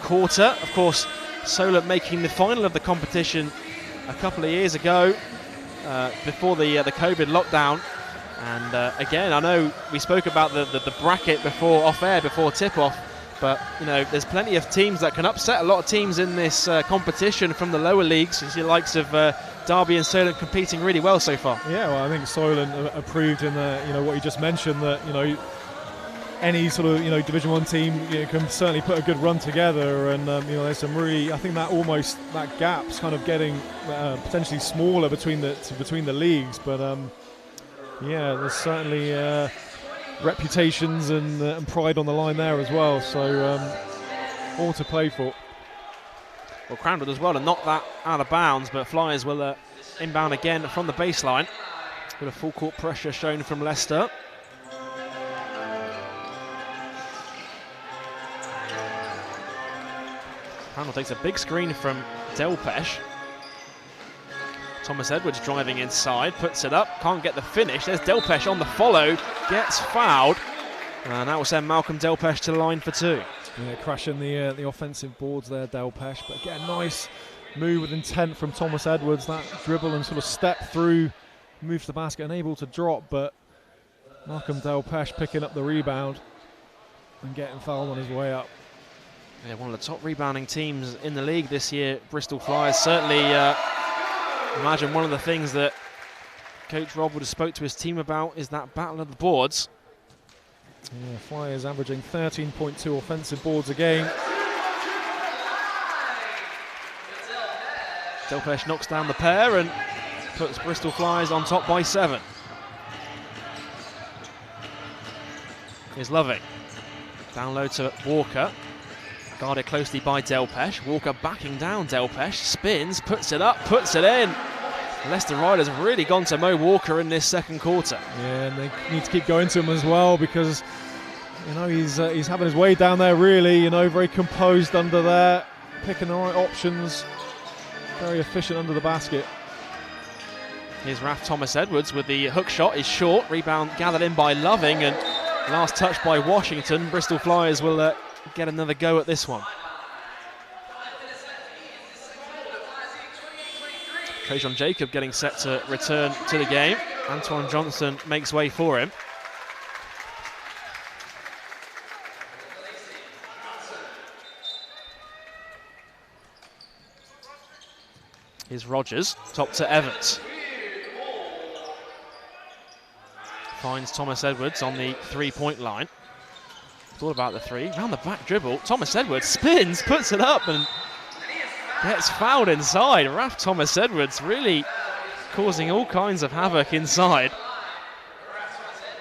quarter. Of course, Solent making the final of the competition a couple of years ago, before the COVID lockdown. And again, I know we spoke about the bracket before off air, before tip-off, but you know, there's plenty of teams that can upset a lot of teams in this competition from the lower leagues. You see the likes of Derby and Solent competing really well so far. Yeah, well, I think Solent are proved in what you just mentioned, that any sort of Division 1 team can certainly put a good run together, and there's some really, I think that gap's kind of getting potentially smaller between the leagues, but yeah, there's certainly reputations and pride on the line there as well, so all to play for. Well, Cranbrook as well to knock that out of bounds, but Flyers will inbound again from the baseline. With a full court pressure shown from Leicester. Cranbrook takes a big screen from Delpesh. Thomas Edwards driving inside, puts it up, can't get the finish. There's Delpesh on the follow, gets fouled. And that will send Malcolm Delpesh to the line for two. Yeah, crashing the offensive boards there, Delpesh. But again, nice move with intent from Thomas Edwards. That dribble and sort of step through, moves the basket, unable to drop. But Malcolm Delpesh picking up the rebound and getting fouled on his way up. Yeah, one of the top rebounding teams in the league this year, Bristol Flyers. Certainly, imagine one of the things that Coach Rob would have spoke to his team about is that battle of the boards. Yeah, Flyers averaging 13.2 offensive boards a game. Delpesh knocks down the pair and puts Bristol Flyers on top by 7. Here's Loving. Down low to Walker. Guarded closely by Delpesh. Walker backing down Delpesh. Spins, puts it up, puts it in. Leicester Riders have really gone to Mo Walker in this second quarter. Yeah, and they need to keep going to him as well, because he's having his way down there really, very composed under there, picking the right options, very efficient under the basket. Here's Raf Thomas Edwards with the hook shot, is short, rebound gathered in by Loving, and last touch by Washington. Bristol Flyers will get another go at this one. Trajan Jacob getting set to return to the game. Antoine Johnson makes way for him. Here's Rogers, top to Evans. Finds Thomas Edwards on the three-point line. Thought about the three, round the back dribble. Thomas Edwards spins, puts it up and gets fouled inside. Raf Thomas Edwards really causing all kinds of havoc inside.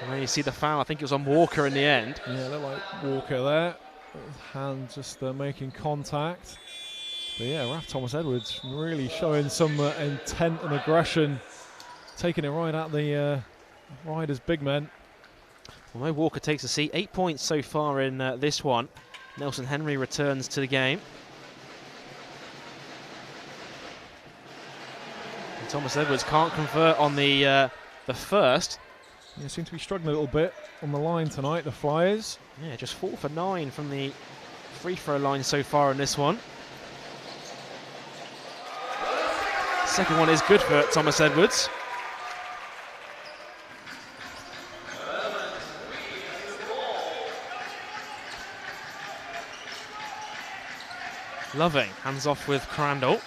And then you see the foul, I think it was on Walker in the end. Yeah, looked like Walker there. Hand just making contact. But yeah, Raf Thomas Edwards really showing some intent and aggression, taking it right at the Riders' big men. Well, Mo Walker takes a seat. 8 points so far in this one. Nelson Henry returns to the game. And Thomas Edwards can't convert on the first. Yeah, seem to be struggling a little bit on the line tonight, the Flyers. Yeah, just 4 for 9 from the free throw line so far in this one. Second one is good for Thomas Edwards. Loving hands off with Crandall.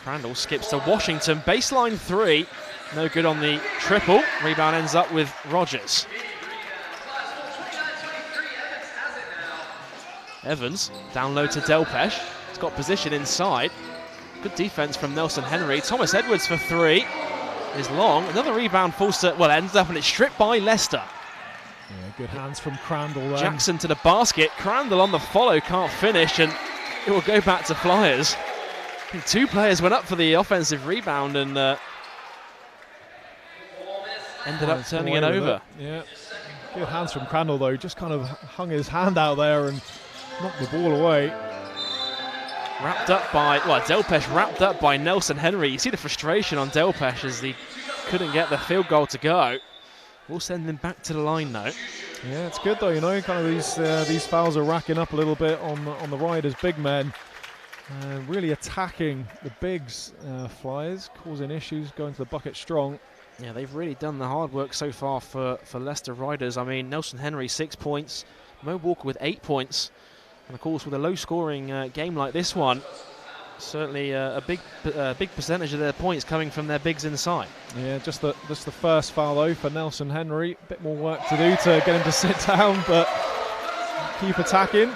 Crandall skips to Washington, baseline three. No good on the triple. Rebound ends up with Rogers. Evans down low to Delpesh. He's got position inside. Good defense from Nelson Henry. Thomas Edwards for three is long. Another rebound falls to, well, ends up and it's stripped by Leicester. Yeah, good hands from Crandall then. Jackson to the basket. Crandall on the follow, can't finish, and it will go back to Flyers. I think 2 players went up for the offensive rebound and ended up turning it over. Yeah, good hands from Crandall though. Just kind of hung his hand out there and knocked the ball away. Wrapped up by, well, Delpesh wrapped up by Nelson Henry. You see the frustration on Delpesh as he couldn't get the field goal to go. We'll send him back to the line though. Yeah, it's good though, you know, kind of these fouls are racking up a little bit on the Riders' big men. Really attacking the bigs, Flyers, causing issues, going to the bucket strong. Yeah, they've really done the hard work so far for Leicester Riders. I mean, Nelson Henry 6 points, Mo Walker with 8 points. And of course, with a low-scoring game like this one, certainly a big percentage of their points coming from their bigs inside. Yeah, just the first foul though for Nelson Henry. A bit more work to do to get him to sit down, but keep attacking.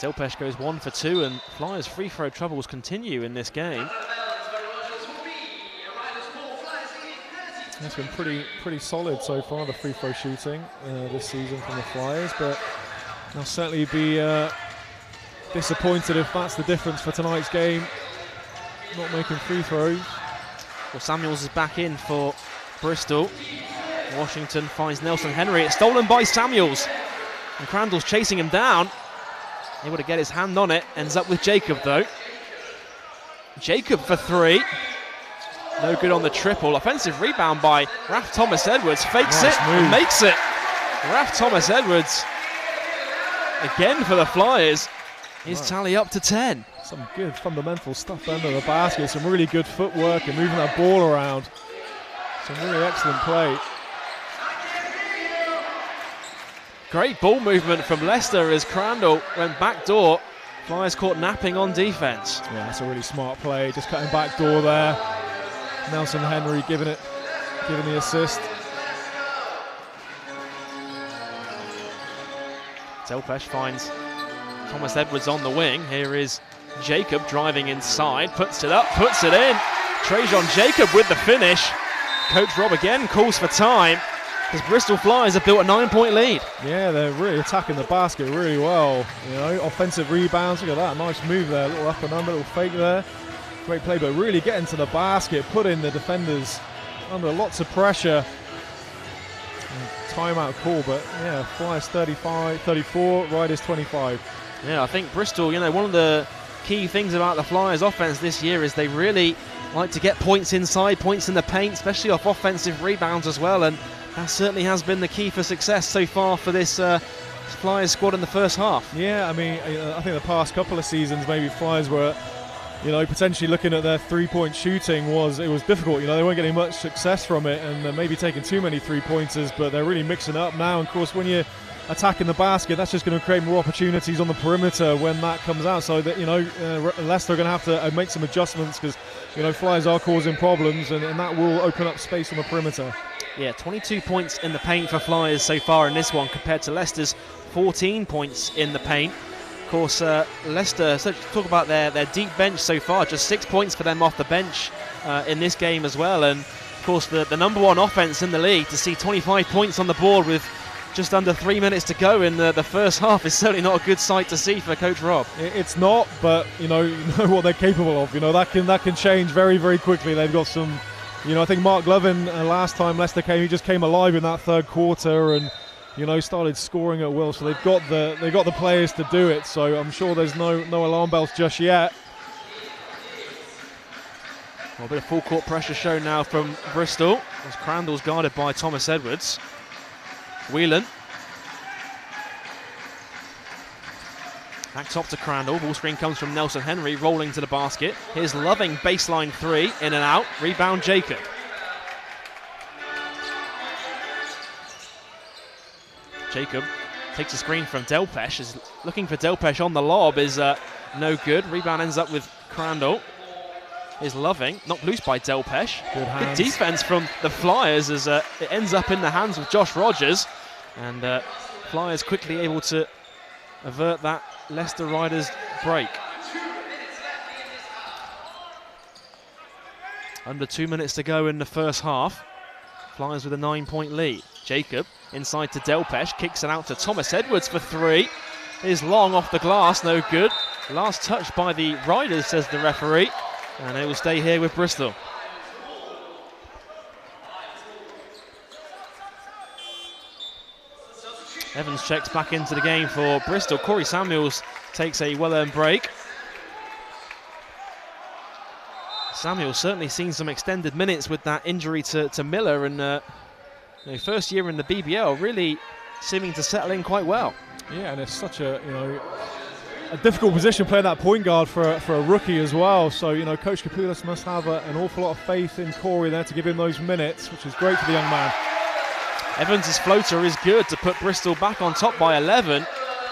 Delpesh goes 1 for 2, and Flyers' free throw troubles continue in this game. It's been pretty solid so far, the free throw shooting this season from the Flyers, but they'll certainly be disappointed if that's the difference for tonight's game, not making free throws. Well, Samuels is back in for Bristol. Washington finds Nelson Henry. It's stolen by Samuels, and Crandall's chasing him down. Able to get his hand on it, ends up with Jacob though. Jacob for three. No good on the triple. Offensive rebound by Raf Thomas Edwards. Fakes it and makes it. Raf Thomas Edwards, again for the Flyers, his tally up to 10. Some good fundamental stuff under the basket. Some really good footwork and moving that ball around. Some really excellent play. Great ball movement from Leicester as Crandall went backdoor. Flyers caught napping on defense. Yeah, that's a really smart play. Just cutting back door there. Nelson Henry giving the assist. Delpesh finds Thomas Edwards on the wing. Here is Jacob driving inside, puts it up, puts it in. Trajan Jacob with the finish. Coach Rob again calls for time as Bristol Flyers have built a 9-point lead. Yeah, they're really attacking the basket really well. You know, offensive rebounds. Look at that, nice move there. Little up and under, little fake there. Great play, but really getting to the basket, putting the defenders under lots of pressure. Timeout call, but yeah, Flyers 34, Riders 25. Yeah, I think Bristol, you know, one of the key things about the Flyers offense this year is they really like to get points inside, points in the paint, especially off offensive rebounds as well, and That certainly has been the key for success so far for this Flyers squad in the first half. Yeah, I mean, I think the past couple of seasons, maybe Flyers were, potentially looking at their three-point shooting it was difficult. They weren't getting much success from it, and they're maybe taking too many three-pointers, but they're really mixing it up now. And of course, when you're attacking the basket, that's just going to create more opportunities on the perimeter when that comes out. So that Leicester are going to have to make some adjustments, because Flyers are causing problems, and that will open up space on the perimeter. Yeah, 22 points in the paint for Flyers so far in this one, compared to Leicester's 14 points in the paint. Of course, Leicester, so talk about their deep bench so far, just 6 points for them off the bench in this game as well. And of course, the number one offense in the league, to see 25 points on the board with just under 3 minutes to go in the first half is certainly not a good sight to see for Coach Rob. It's not, but you know what they're capable of. That can change very, very quickly. They've got some, I think Mark Lovin last time Leicester came, he just came alive in that third quarter and started scoring at will. So they've got the players to do it. So I'm sure there's no alarm bells just yet. Well, a bit of full court pressure shown now from Bristol, as Crandall's guarded by Thomas Edwards. Whelan. Back top to Crandall. Ball screen comes from Nelson Henry, rolling to the basket. Here's Loving, baseline three, in and out. Rebound Jacob. Jacob takes a screen from Delpesh. Is looking for Delpesh on the lob, is no good. Rebound ends up with Crandall. Is Loving, knocked loose by Delpesh. Good defense from the Flyers as it ends up in the hands of Josh Rogers. And Flyers quickly able to avert that Leicester Riders break. Under 2 minutes to go in the first half. Flyers with a 9-point lead. Jacob inside to Delpesh, kicks it out to Thomas Edwards for three. Is long off the glass, no good. Last touch by the Riders, says the referee. And it will stay here with Bristol. Evans checks back into the game for Bristol. Corey Samuels takes a well-earned break. Samuels certainly seen some extended minutes with that injury to Miller, and first year in the BBL, really seeming to settle in quite well. Yeah, and it's such a difficult position playing that point guard for a rookie as well. So Coach Capoulas must have an awful lot of faith in Corey there to give him those minutes, which is great for the young man. Evans' floater is good to put Bristol back on top by 11.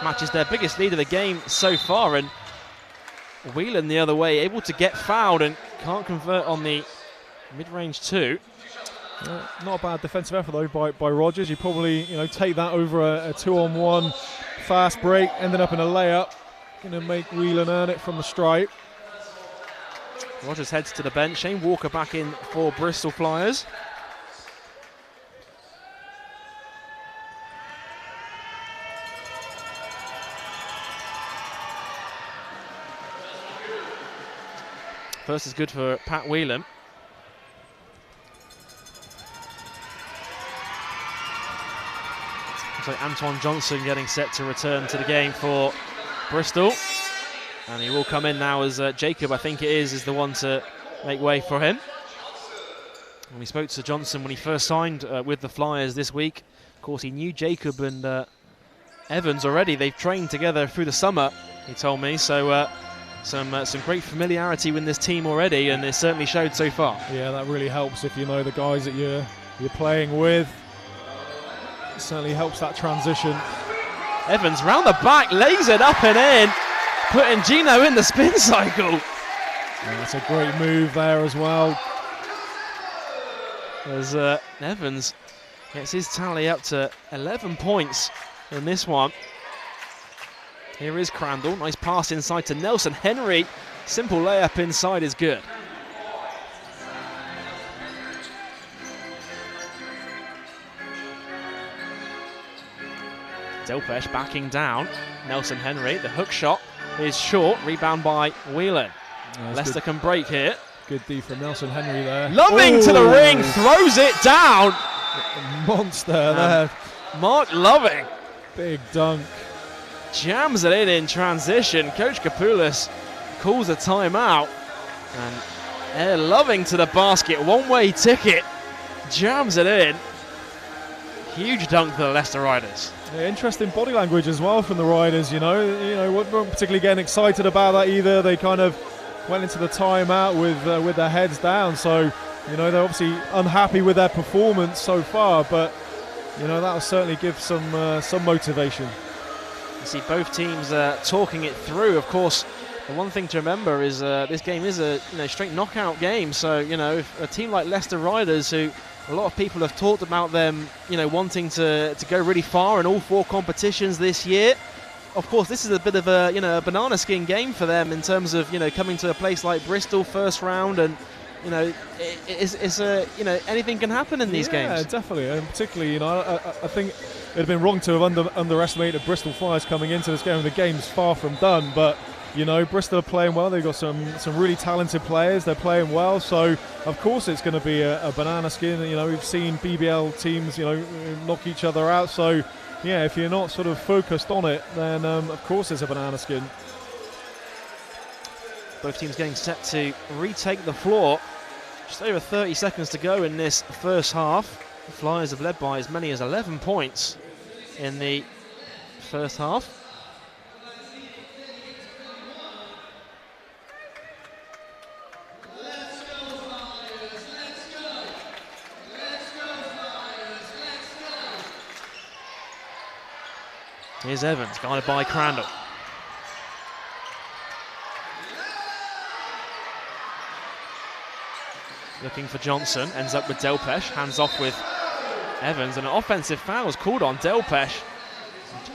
Matches their biggest lead of the game so far, and Whelan the other way, able to get fouled and can't convert on the mid-range two. Not a bad defensive effort though by Rogers. You probably take that over a 2-on-1 fast break, ended up in a layup. Going to make Whelan earn it from the stripe. Rogers heads to the bench. Shane Walker back in for Bristol Flyers. First is good for Pat Whelan. Looks like Antoine Johnson getting set to return to the game for Bristol. And he will come in now as Jacob, I think it is the one to make way for him. And we spoke to Johnson when he first signed with the Flyers this week. Of course, he knew Jacob and Evans already. They've trained together through the summer, he told me. So some great familiarity with this team already, and it certainly showed so far. Yeah, that really helps if you know the guys that you're playing with. It certainly helps that transition. Evans round the back, lays it up and in, putting Gino in the spin cycle. Yeah, that's a great move there as well. As Evans gets his tally up to 11 points in this one. Here is Crandall, nice pass inside to Nelson Henry. Simple layup inside is good. Delpesh backing down. Nelson Henry, the hook shot is short. Rebound by Whelan. Leicester can break here. Good D from Nelson Henry there. Loving to the ring, throws it down. Monster there. Mark Loving. Big dunk. Jams it in transition. Coach Capoulas calls a timeout. And Loving to the basket. One-way ticket. Jams it in. Huge dunk for the Leicester Riders. Yeah, interesting body language as well from the Riders. Weren't particularly getting excited about that either. They kind of went into the timeout with their heads down. So they're obviously unhappy with their performance so far, but that'll certainly give some motivation. You see both teams talking it through. Of course, the one thing to remember is this game is a straight knockout game. So if a team like Leicester Riders, who a lot of people have talked about them, wanting to go really far in all 4 competitions this year. Of course, this is a bit of a banana skin game for them in terms of coming to a place like Bristol first round, and anything can happen in these games. Yeah, definitely, and particularly I think it'd have been wrong to have underestimated Bristol Flyers coming into this game. The game's far from done, but Bristol are playing well. They've got some really talented players. They're playing well, so of course it's going to be a banana skin. We've seen BBL teams knock each other out, so yeah, if you're not sort of focused on it, then of course it's a banana skin. Both teams getting set to retake the floor. Just over 30 seconds to go in this first half. The Flyers have led by as many as 11 points in the first half. Here's Evans, guided by Crandall. Looking for Johnson, ends up with Delpesh, hands off with Evans, and an offensive foul was called on Delpesh.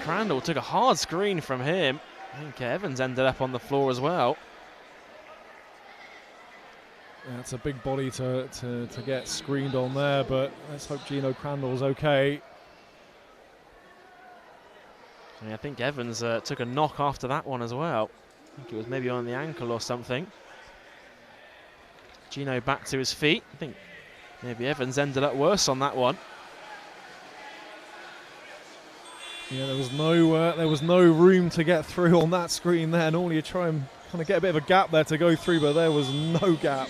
Crandall took a hard screen from him. I think Evans ended up on the floor as well. Yeah, it's a big body to get screened on there, but let's hope Gino Crandall's okay. Yeah, I think Evans took a knock after that one as well. I think it was maybe on the ankle or something. Gino back to his feet. I think maybe Evans ended up worse on that one. Yeah, there was no room to get through on that screen there. Normally you try and kind of get a bit of a gap there to go through, but there was no gap.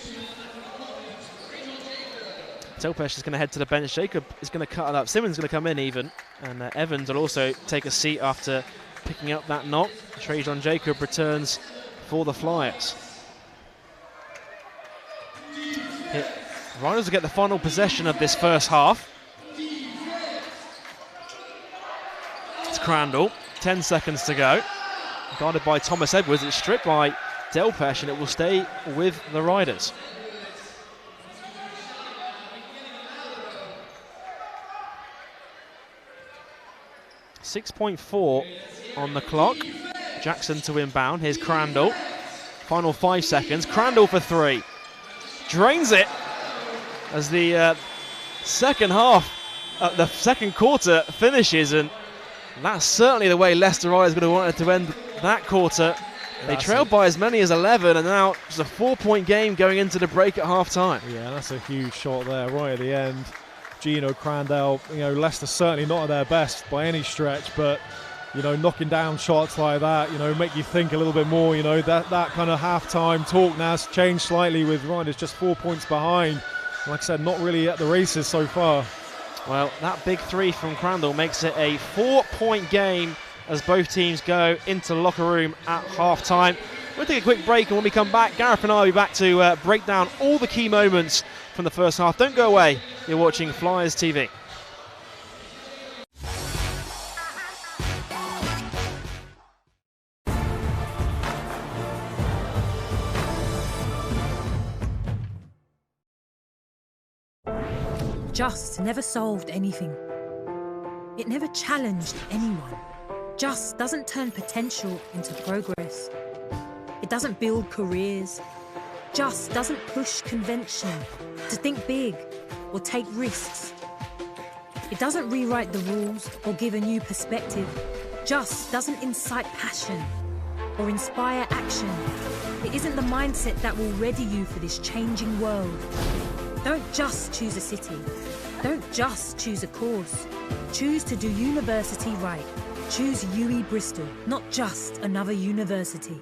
Delpesh is going to head to the bench. Jacob is going to cut it up. Simmons is going to come in even. And Evans will also take a seat after picking up that knock. Trajan Jacob returns for the Flyers. Riders will get the final possession of this first half. It's Crandall. 10 seconds to go. Guarded by Thomas Edwards. It's stripped by Delpesh and it will stay with the Riders. .4 on the clock. Jackson to inbound. Here's Crandall. Final 5 seconds. Crandall for 3. Drains it as the second half, the second quarter finishes, and that's certainly the way Leicester Riders going to want it to end that quarter. They trailed by as many as 11, and now it's a 4-point game going into the break at half-time. Yeah, that's a huge shot there right at the end. Gino Crandall, Leicester certainly not at their best by any stretch, but knocking down shots like that, make you think a little bit more. That kind of half-time talk now has changed slightly with Riders just 4 points behind. Like I said, not really at the races so far. Well, that big 3 from Crandall makes it a 4-point game as both teams go into the locker room at half-time. We'll take a quick break, and when we come back, Gareth and I will be back to break down all the key moments from the first half. Don't go away. You're watching Flyers TV. Just never solved anything. It never challenged anyone. Just doesn't turn potential into progress. It doesn't build careers. Just doesn't push convention to think big or take risks. It doesn't rewrite the rules or give a new perspective. Just doesn't incite passion or inspire action. It isn't the mindset that will ready you for this changing world. Don't just choose a city. Don't just choose a course. Choose to do university right. Choose UE Bristol, not just another university.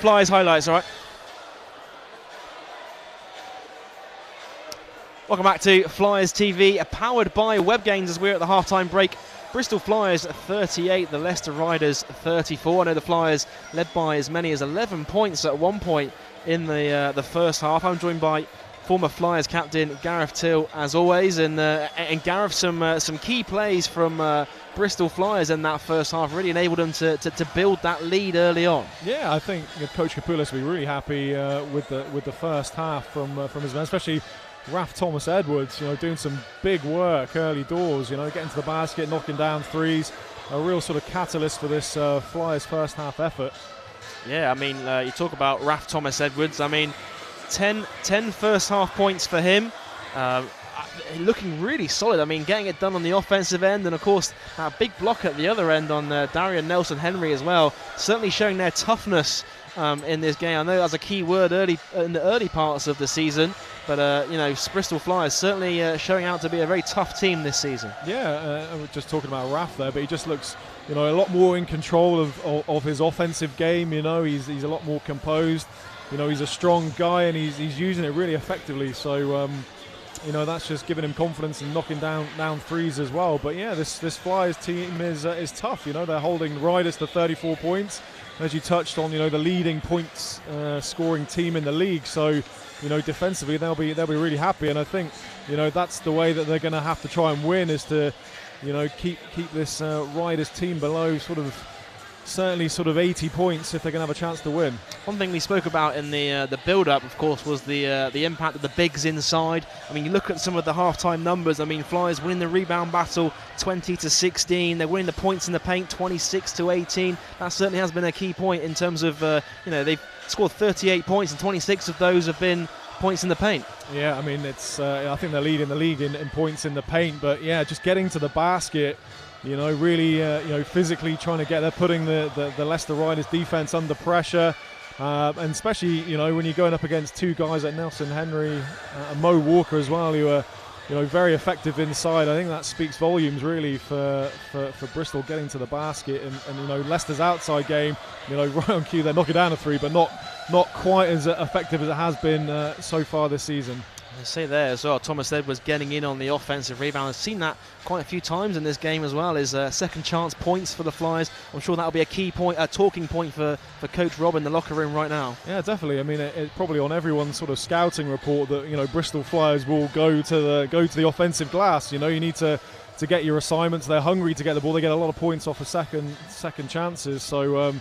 Flyers highlights, all right. Welcome back to Flyers TV, powered by Web Games as we're at the half-time break. Bristol Flyers 38, the Leicester Riders 34. I know the Flyers led by as many as 11 points at one point in the first half. I'm joined by former Flyers captain Gareth Till, as always, and Gareth, some key plays from Bristol Flyers in that first half really enabled them to build that lead early on. Yeah, I think Coach Capoulas will be really happy with the first half from his men, especially Raf Thomas Edwards, doing some big work early doors, getting to the basket, knocking down threes, a real sort of catalyst for this Flyers first half effort. Yeah, I mean, you talk about Raf Thomas Edwards, I mean, 10 first half points for him, looking really solid. I mean, getting it done on the offensive end, and of course that big block at the other end on Darian Nelson-Henry as well, certainly showing their toughness in this game. I know that's a key word in the early parts of the season, but Bristol Flyers certainly showing out to be a very tough team this season. Yeah, I was just talking about Raf there, but he just looks a lot more in control of his offensive game. He's a lot more composed. He's a strong guy, and he's using it really effectively. So that's just giving him confidence and knocking down threes as well. But yeah, this Flyers team is tough. They're holding the Riders to 34 points. As you touched on, the leading points scoring team in the league. So defensively they'll be really happy. And I think that's the way that they're going to have to try and win, is to keep this Riders team below certainly 80 points if they're going to have a chance to win. One thing we spoke about in the build-up, of course, was the impact of the bigs inside. I mean, you look at some of the half-time numbers. I mean, Flyers winning the rebound battle 20-16. They're winning the points in the paint 26-18. That certainly has been a key point in terms of they've scored 38 points, and 26 of those have been points in the paint. Yeah, I mean, it's I think they're leading the league in points in the paint, but yeah, just getting to the basket, really physically trying to get there, putting the Leicester Riders defense under pressure, and especially when you're going up against two guys like Nelson-Henry and Mo Walker as well, who are very effective inside. I think that speaks volumes really for Bristol getting to the basket, and Leicester's outside game, right on cue, they're knocking down a three, but not quite as effective as it has been so far this season. I say there as well, Thomas Edwards getting in on the offensive rebound. I've seen that quite a few times in this game as well, is second chance points for the Flyers. I'm sure that'll be a key point, a talking point for Coach Rob in the locker room right now. Yeah, definitely. I mean, it's probably on everyone's sort of scouting report that Bristol Flyers will go to the offensive glass. You need to get your assignments. They're hungry to get the ball. They get a lot of points off of second chances. So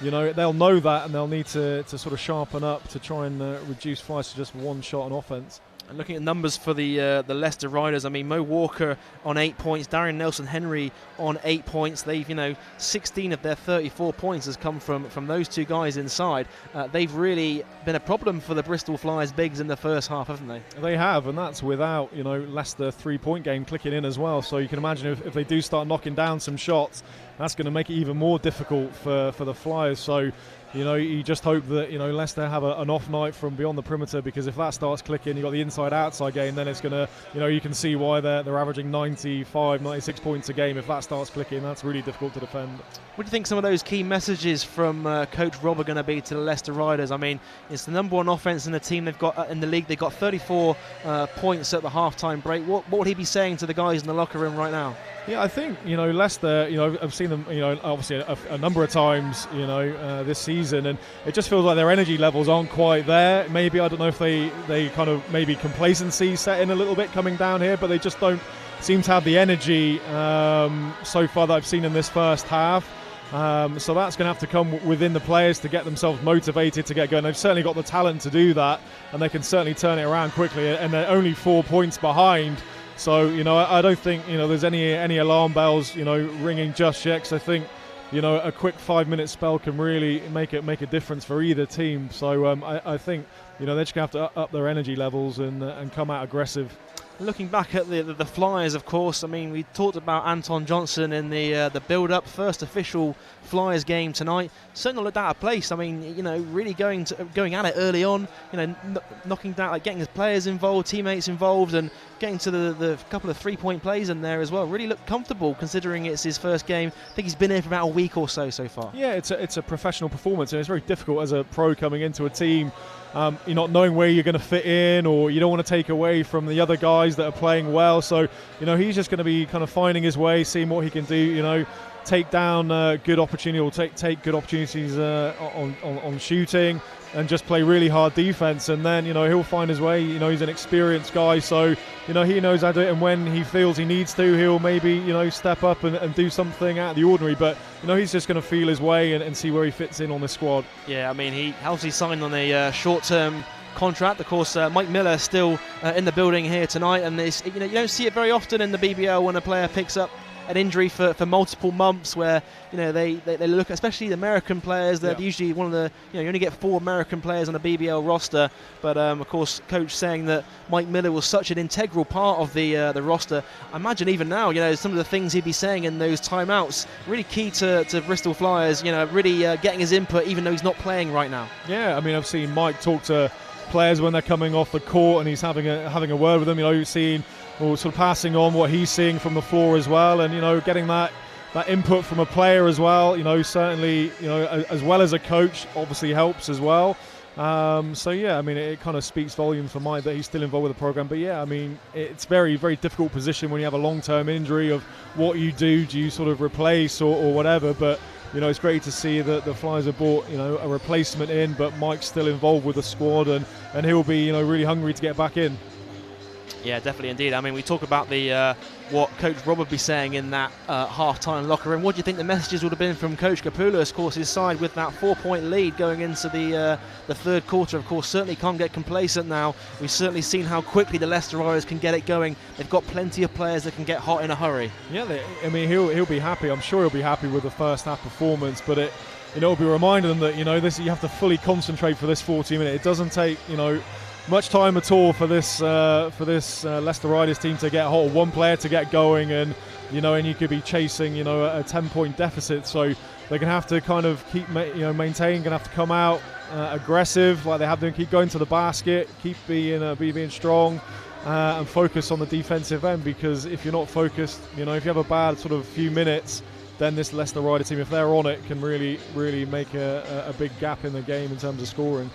they'll know that, and they'll need to sort of sharpen up to try and reduce Flyers to just one shot on offense. And looking at numbers for the Leicester Riders, I mean, Mo Walker on 8 points, Darian Nelson-Henry on 8 points. They've, 16 of their 34 points has come from those two guys inside. They've really been a problem for the Bristol Flyers bigs in the first half, haven't they? They have, and that's without, Leicester 3-point game clicking in as well. So you can imagine if they do start knocking down some shots, that's going to make it even more difficult for the Flyers. So you just hope that Leicester have an off night from beyond the perimeter, because if that starts clicking, you've got the inside-outside game, then it's going to, you can see why they're averaging 95, 96 points a game. If that starts clicking, that's really difficult to defend. What do you think some of those key messages from Coach Rob are going to be to the Leicester Riders? I mean, it's the number one offense in the team they've got in the league. They've got 34 points at the half-time break. What would he be saying to the guys in the locker room right now? Yeah, I think Leicester. I've seen them. Obviously a number of times. This season, and it just feels like their energy levels aren't quite there. Maybe I don't know if they kind of maybe complacency set in a little bit coming down here, but they just don't seem to have the energy so far that I've seen in this first half. So that's going to have to come within the players to get themselves motivated to get going. They've certainly got the talent to do that, and they can certainly turn it around quickly. And they're only 4 points behind. So, I don't think, there's any alarm bells, ringing just yet, because I think, a quick 5-minute spell can really make a difference for either team. So I think, you know, they're just going to have to up their energy levels and come out aggressive. Looking back at the Flyers, of course, I mean, we talked about Anton Johnson in the build-up, first official Flyers game tonight. Certainly looked out of place. I mean, you know, really going at it early on. You know, knocking down, like getting his players involved, teammates involved, and getting to the couple of three-point plays in there as well. Really looked comfortable considering it's his first game. I think he's been here for about a week or so far. Yeah, it's a professional performance, and it's very difficult as a pro coming into a team. You're not knowing where you're going to fit in, or you don't want to take away from the other guys that are playing well. So, you know, he's just going to be kind of finding his way, seeing what he can do. You know, take down good opportunity, or take good opportunities on shooting, and just play really hard defense. And then, you know, he'll find his way. You know, he's an experienced guy, so, you know, he knows how to do it. And when he feels he needs to, he'll maybe, you know, step up and do something out of the ordinary. But, you know, he's just going to feel his way and see where he fits in on the squad. Yeah, I mean, he obviously signed on a short-term contract. Of course, Mike Miller still in the building here tonight, and you know, you don't see it very often in the BBL when a player picks up an injury for multiple months, where, you know, they look, especially the American players, they're usually one of the, you know, you only get 4 American players on a BBL roster, but of course, coach saying that Mike Miller was such an integral part of the roster. I imagine even now, you know, some of the things he'd be saying in those timeouts, really key to Bristol Flyers, you know, really getting his input even though he's not playing right now. Yeah, I mean, I've seen Mike talk to players when they're coming off the court, and he's having a word with them. You know, you've seen, or sort of passing on what he's seeing from the floor as well, and, you know, getting that input from a player as well. You know, certainly, you know, as well as a coach, obviously helps as well. So yeah, I mean, it kind of speaks volumes for Mike that he's still involved with the program. But yeah, I mean, it's very, very difficult position when you have a long-term injury of what you do. Do you sort of replace or whatever? But, you know, it's great to see that the Flyers have brought, you know, a replacement in, but Mike's still involved with the squad, and he'll be, you know, really hungry to get back in. Yeah, definitely indeed. I mean, we talk about the what Coach Rob would be saying in that half-time locker room. What do you think the messages would have been from Coach Kapoulas, of course, his side with that 4-point lead going into the third quarter? Of course, certainly can't get complacent now. We've certainly seen how quickly the Leicester Riders can get it going. They've got plenty of players that can get hot in a hurry. Yeah, I mean, he'll be happy. I'm sure he'll be happy with the first half performance, but it'll be reminding them that, you know, this, you have to fully concentrate for this 40 minutes. It doesn't take, you know, much time at all for this Leicester Riders team to get hot, one player to get going, and, you know, and you could be chasing, you know, a 10-point deficit. So they're going to have to kind of keep, you know, maintain, going to have to come out aggressive like they have to, keep going to the basket, keep being strong, and focus on the defensive end, because if you're not focused, you know, if you have a bad sort of few minutes, then this Leicester Rider team, if they're on it, can really, really make a big gap in the game in terms of scoring.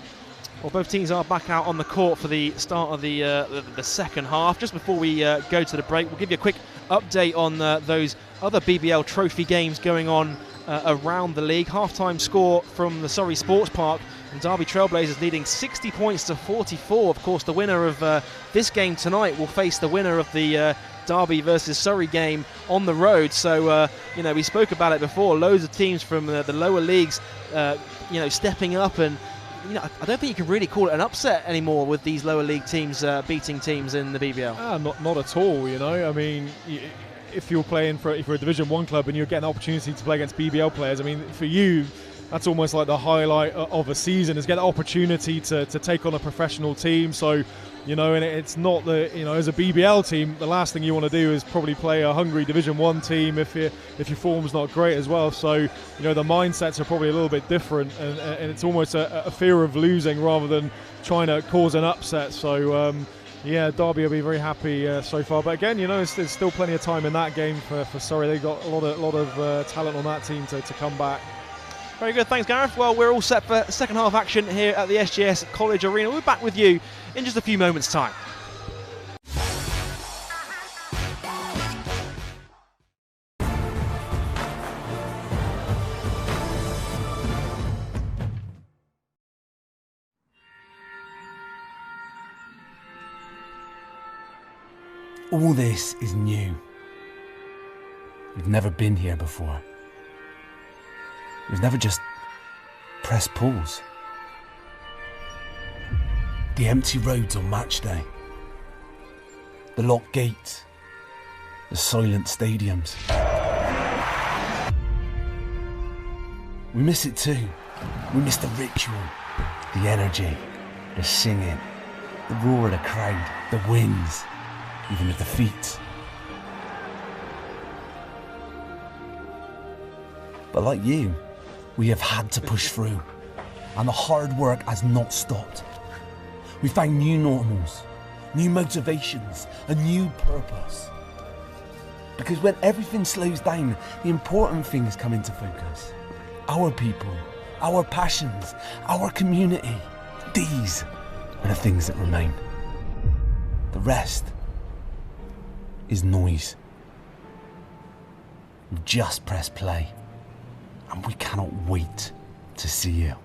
Well, both teams are back out on the court for the start of the second half. Just before we go to the break, we'll give you a quick update on those other BBL Trophy games going on around the league. Half-time score from the Surrey Sports Park, and Derby Trailblazers leading 60 points to 44. Of course, the winner of this game tonight will face the winner of the Derby versus Surrey game on the road. So, you know, we spoke about it before. Loads of teams from the lower leagues, you know, stepping up, and, you know, I don't think you can really call it an upset anymore with these lower league teams beating teams in the BBL. Not at all. You know, I mean, if you're playing for a Division 1 club and you're getting an opportunity to play against BBL players, I mean, for you, that's almost like the highlight of a season, is get an opportunity to take on a professional team. So, you know, and it's not the, you know, as a BBL team, the last thing you want to do is probably play a hungry Division 1 team if your form's not great as well. So, you know, the mindsets are probably a little bit different, and it's almost a fear of losing rather than trying to cause an upset. So, yeah, Derby will be very happy so far. But again, you know, there's still plenty of time in that game for Surrey. They've got a lot of talent on that team to come back. Very good, thanks Gareth. Well, we're all set for second half action here at the SGS College Arena. We'll be back with you in just a few moments' time. All this is new. We've never been here before. We've never just pressed pause. The empty roads on match day. The locked gates. The silent stadiums. We miss it too. We miss the ritual, the energy, the singing, the roar of the crowd, the wins, even the defeats. But like you, we have had to push through, and the hard work has not stopped. We found new normals, new motivations, a new purpose. Because when everything slows down, the important things come into focus. Our people, our passions, our community. These are the things that remain. The rest is noise. Just press play, and we cannot wait to see you.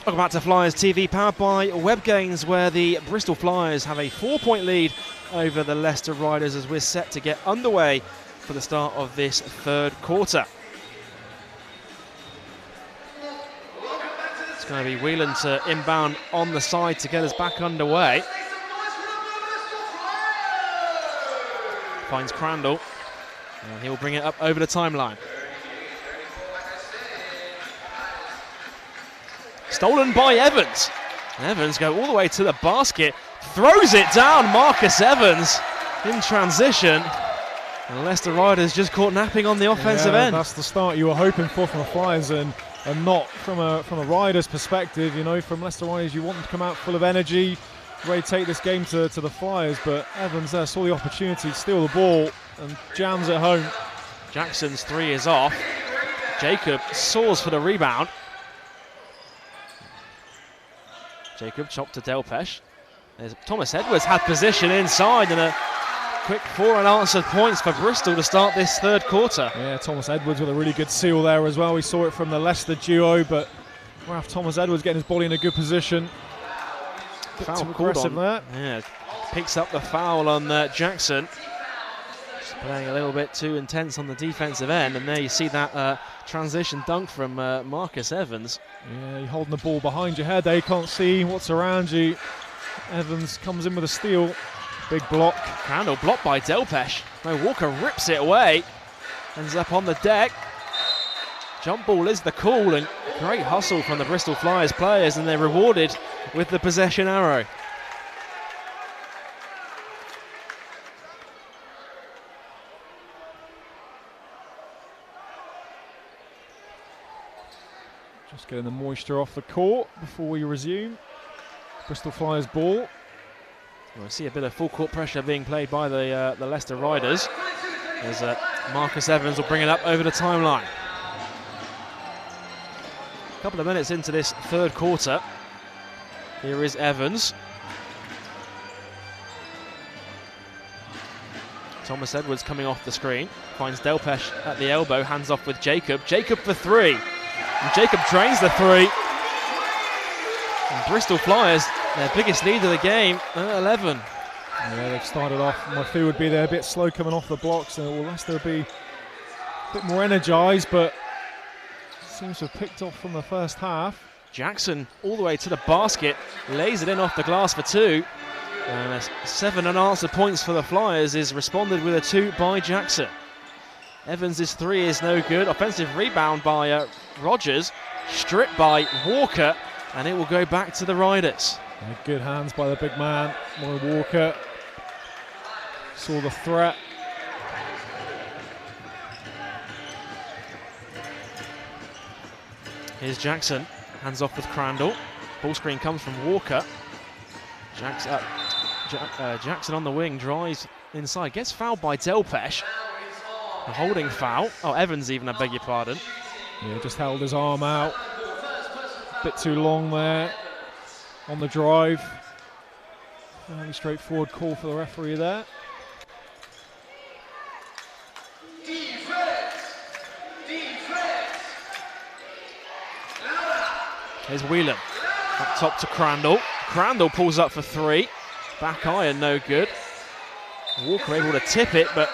Welcome back to Flyers TV, powered by Web Games, where the Bristol Flyers have a 4-point lead over the Leicester Riders as we're set to get underway for the start of this third quarter. It's going to be Whelan to inbound on the side to get us back underway. Finds Crandall, and he'll bring it up over the timeline. Stolen by Evans. Evans go all the way to the basket, throws it down. Marcus Evans in transition. And Leicester Riders just caught napping on the offensive end. That's the start you were hoping for from the Flyers, and not from a Riders perspective. You know, from Leicester Riders, you want them to come out full of energy, ready to take this game to the Flyers. But Evans there saw the opportunity to steal the ball and jams it home. Jackson's three is off. Jacob soars for the rebound. Jacob chopped to Delpesh. There's Thomas Edwards had position inside, and a quick 4 unanswered points for Bristol to start this third quarter. Yeah, Thomas Edwards with a really good seal there as well. We saw it from the Leicester duo, but we'll have Thomas Edwards getting his body in a good position. Foul called on there. Yeah, picks up the foul on Jackson. Just playing a little bit too intense on the defensive end, and there you see that transition dunk from Marcus Evans. Yeah, you're holding the ball behind your head there, you can't see what's around you. Evans comes in with a steal, big block. Crandall blocked by Delpesh. No, Walker rips it away, ends up on the deck. Jump ball is the call, and great hustle from the Bristol Flyers players, and they're rewarded with the possession arrow. Just getting the moisture off the court before we resume. Bristol Flyers ball. We'll see a bit of full court pressure being played by the Leicester Riders as Marcus Evans will bring it up over the timeline. A couple of minutes into this third quarter. Here is Evans. Thomas Edwards coming off the screen, finds Delpesh at the elbow, hands off with Jacob. Jacob for three, and Jacob drains the three. And Bristol Flyers, their biggest lead of the game, 11. Yeah, they've started off, my fear would be they're a bit slow coming off the blocks, so Leicester will be a bit more energised, but seems to have picked off from the first half. Jackson all the way to the basket, lays it in off the glass for two. And 7 unanswered points for the Flyers is responded with a 2 by Jackson. Evans' three is no good. Offensive rebound by Rogers, stripped by Walker, and it will go back to the Riders. Yeah, good hands by the big man, Moy Walker. Saw the threat. Here's Jackson, hands off with Crandall. Ball screen comes from Walker. Jackson on the wing, drives inside, gets fouled by Delpesh. A holding foul. Oh, Evans even, I beg your pardon. Yeah, just held his arm out. Bit too long there on the drive. Fairly straightforward call for the referee there. Here's Whelan, up top to Crandall. Crandall pulls up for three. Back iron, no good. Walker able to tip it, but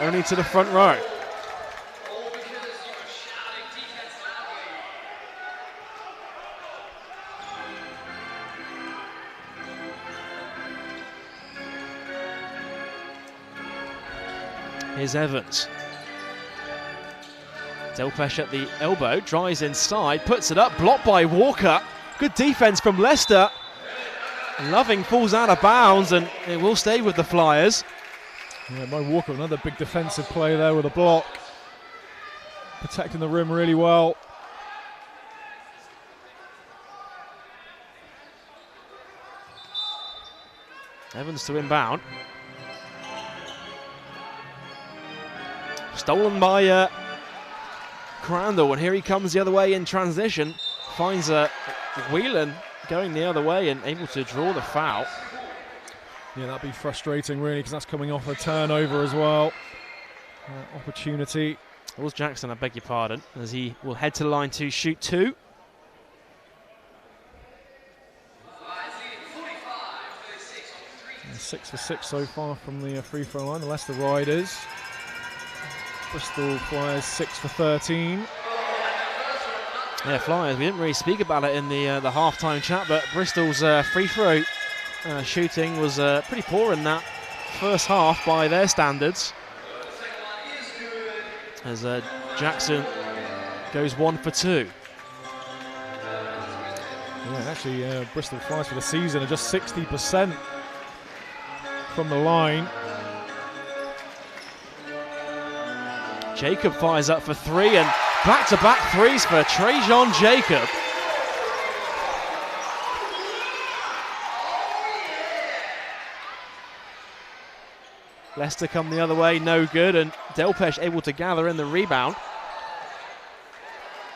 only to the front row. Here's Evans. Delpesh at the elbow, drives inside, puts it up, blocked by Walker. Good defense from Leicester. Loving falls out of bounds, and it will stay with the Flyers. Yeah, Moy Walker, another big defensive play there with a block. Protecting the rim really well. Evans to inbound. Stolen by Crandall, and here he comes the other way in transition. Finds Whelan going the other way and able to draw the foul. Yeah, that'd be frustrating really, because that's coming off a turnover as well. Opportunity. It was Jackson, I beg your pardon, as he will head to the line to shoot two. And 6 for 6 so far from the free throw line. The Leicester Riders. Bristol Flyers 6 for 13. Yeah, Flyers, we didn't really speak about it in the half-time chat, but Bristol's free throw shooting was pretty poor in that first half by their standards. As Jackson goes 1 for 2. Yeah, actually Bristol Flyers for the season are just 60% from the line. Jacob fires up for three, and back-to-back threes for Trajan Jacob. Leicester come the other way, no good, and Delpesh able to gather in the rebound.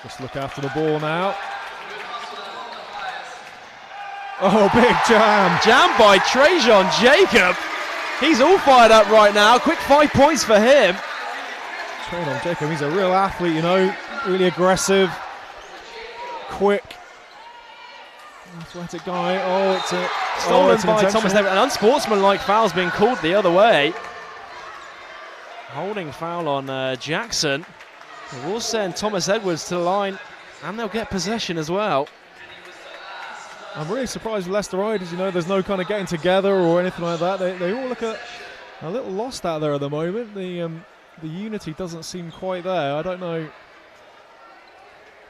Just look after the ball now. Oh, big jam. Jam by Trajan Jacob. He's all fired up right now. Quick 5 points for him. Trajan Jacob, he's a real athlete, you know, really aggressive, quick, athletic guy. Oh, it's a stolen by Thomas Edwards. An unsportsmanlike foul's been called the other way. Holding foul on Jackson. It will send Thomas Edwards to the line, and they'll get possession as well. I'm really surprised with Leicester Riders, you know, there's no kind of getting together or anything like that. They all look a little lost out there at the moment. The unity doesn't seem quite there. I don't know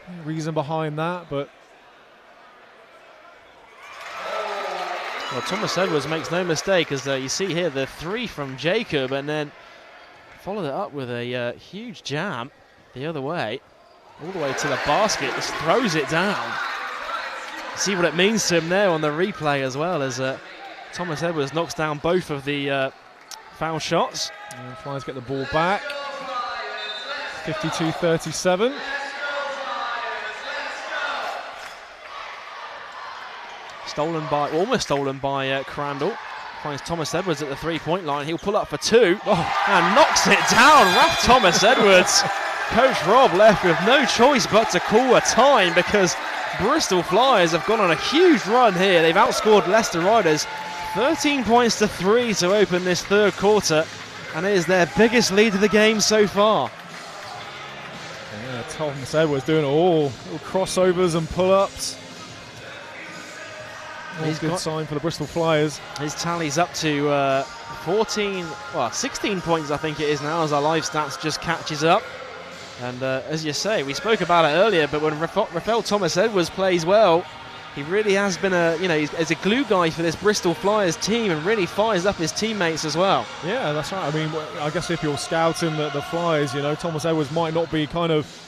the reason behind that, but well, Thomas Edwards makes no mistake, as you see here the three from Jacob, and then followed it up with a huge jam the other way, all the way to the basket. Just throws it down. See what it means to him there on the replay as well, as Thomas Edwards knocks down both of the foul shots. And Flyers get the ball back. 52-37. Almost stolen by Crandall. Finds Thomas Edwards at the three-point line. He'll pull up for two and knocks it down. Rough Thomas Edwards. Coach Rob left with no choice but to call a time because Bristol Flyers have gone on a huge run here. They've outscored Leicester Riders 13 points to 3 to open this third quarter, and it is their biggest lead of the game so far. Yeah, Thomas Edwards doing it all. Little crossovers and pull-ups. He's a good sign for the Bristol Flyers. His tally's up to 16 points, I think it is now, as our live stats just catches up. And as you say, we spoke about it earlier, but when Rafael Thomas Edwards plays well, he really has been he's a glue guy for this Bristol Flyers team and really fires up his teammates as well. Yeah, that's right. I mean, I guess if you're scouting the Flyers, Thomas Edwards might not be kind of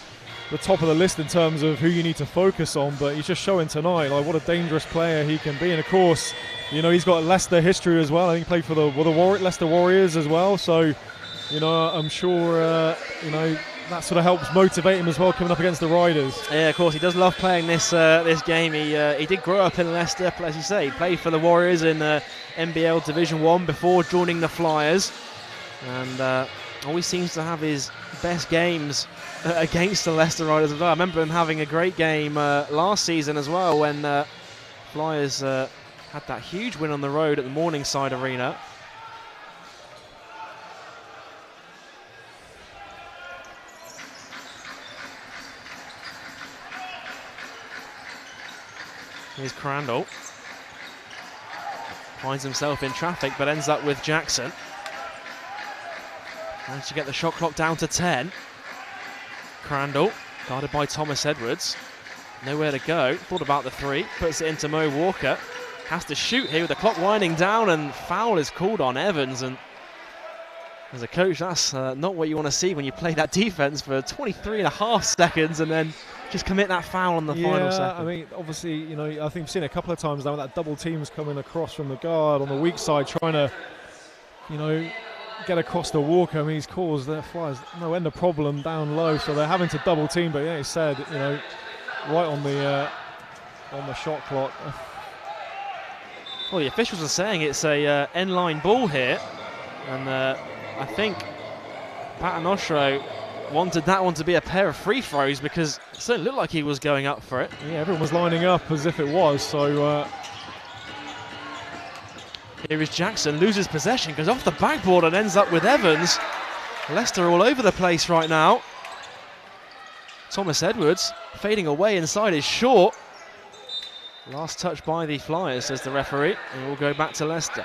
the top of the list in terms of who you need to focus on, but he's just showing tonight what a dangerous player he can be. And of course, he's got Leicester history as well. I think he played for the Leicester Warriors as well. So, I'm sure that sort of helps motivate him as well coming up against the Riders. Yeah, of course, he does love playing this game. He did grow up in Leicester, as you say. He played for the Warriors in NBL Division 1 before joining the Flyers, and always seems to have his best games against the Leicester Riders as well. I remember him having a great game last season as well when Flyers had that huge win on the road at the Morningside Arena. Here's Crandall. Finds himself in traffic but ends up with Jackson. Managed to get the shot clock down to 10. Crandall, guarded by Thomas Edwards. Nowhere to go. Thought about the three. Puts it into Mo Walker. Has to shoot here with the clock winding down, and foul is called on Evans. And as a coach, that's not what you want to see when you play that defense for 23.5 seconds and then just commit that foul on the final second. I mean, obviously, I think we've seen it a couple of times now that double team's coming across from the guard on the weak side, trying to, get across to Walker. I mean, he's caused their Flyers no end of problem down low, so they're having to double team. But yeah, he said, right on the shot clock. Well, the officials are saying it's a end-line ball here, and I think Paternoster wanted that one to be a pair of free throws because it certainly looked like he was going up for it. Yeah, everyone was lining up as if it was, so... Here is Jackson, loses possession, goes off the backboard and ends up with Evans. Leicester all over the place right now. Thomas Edwards fading away inside is short. Last touch by the Flyers, says the referee, and we'll go back to Leicester.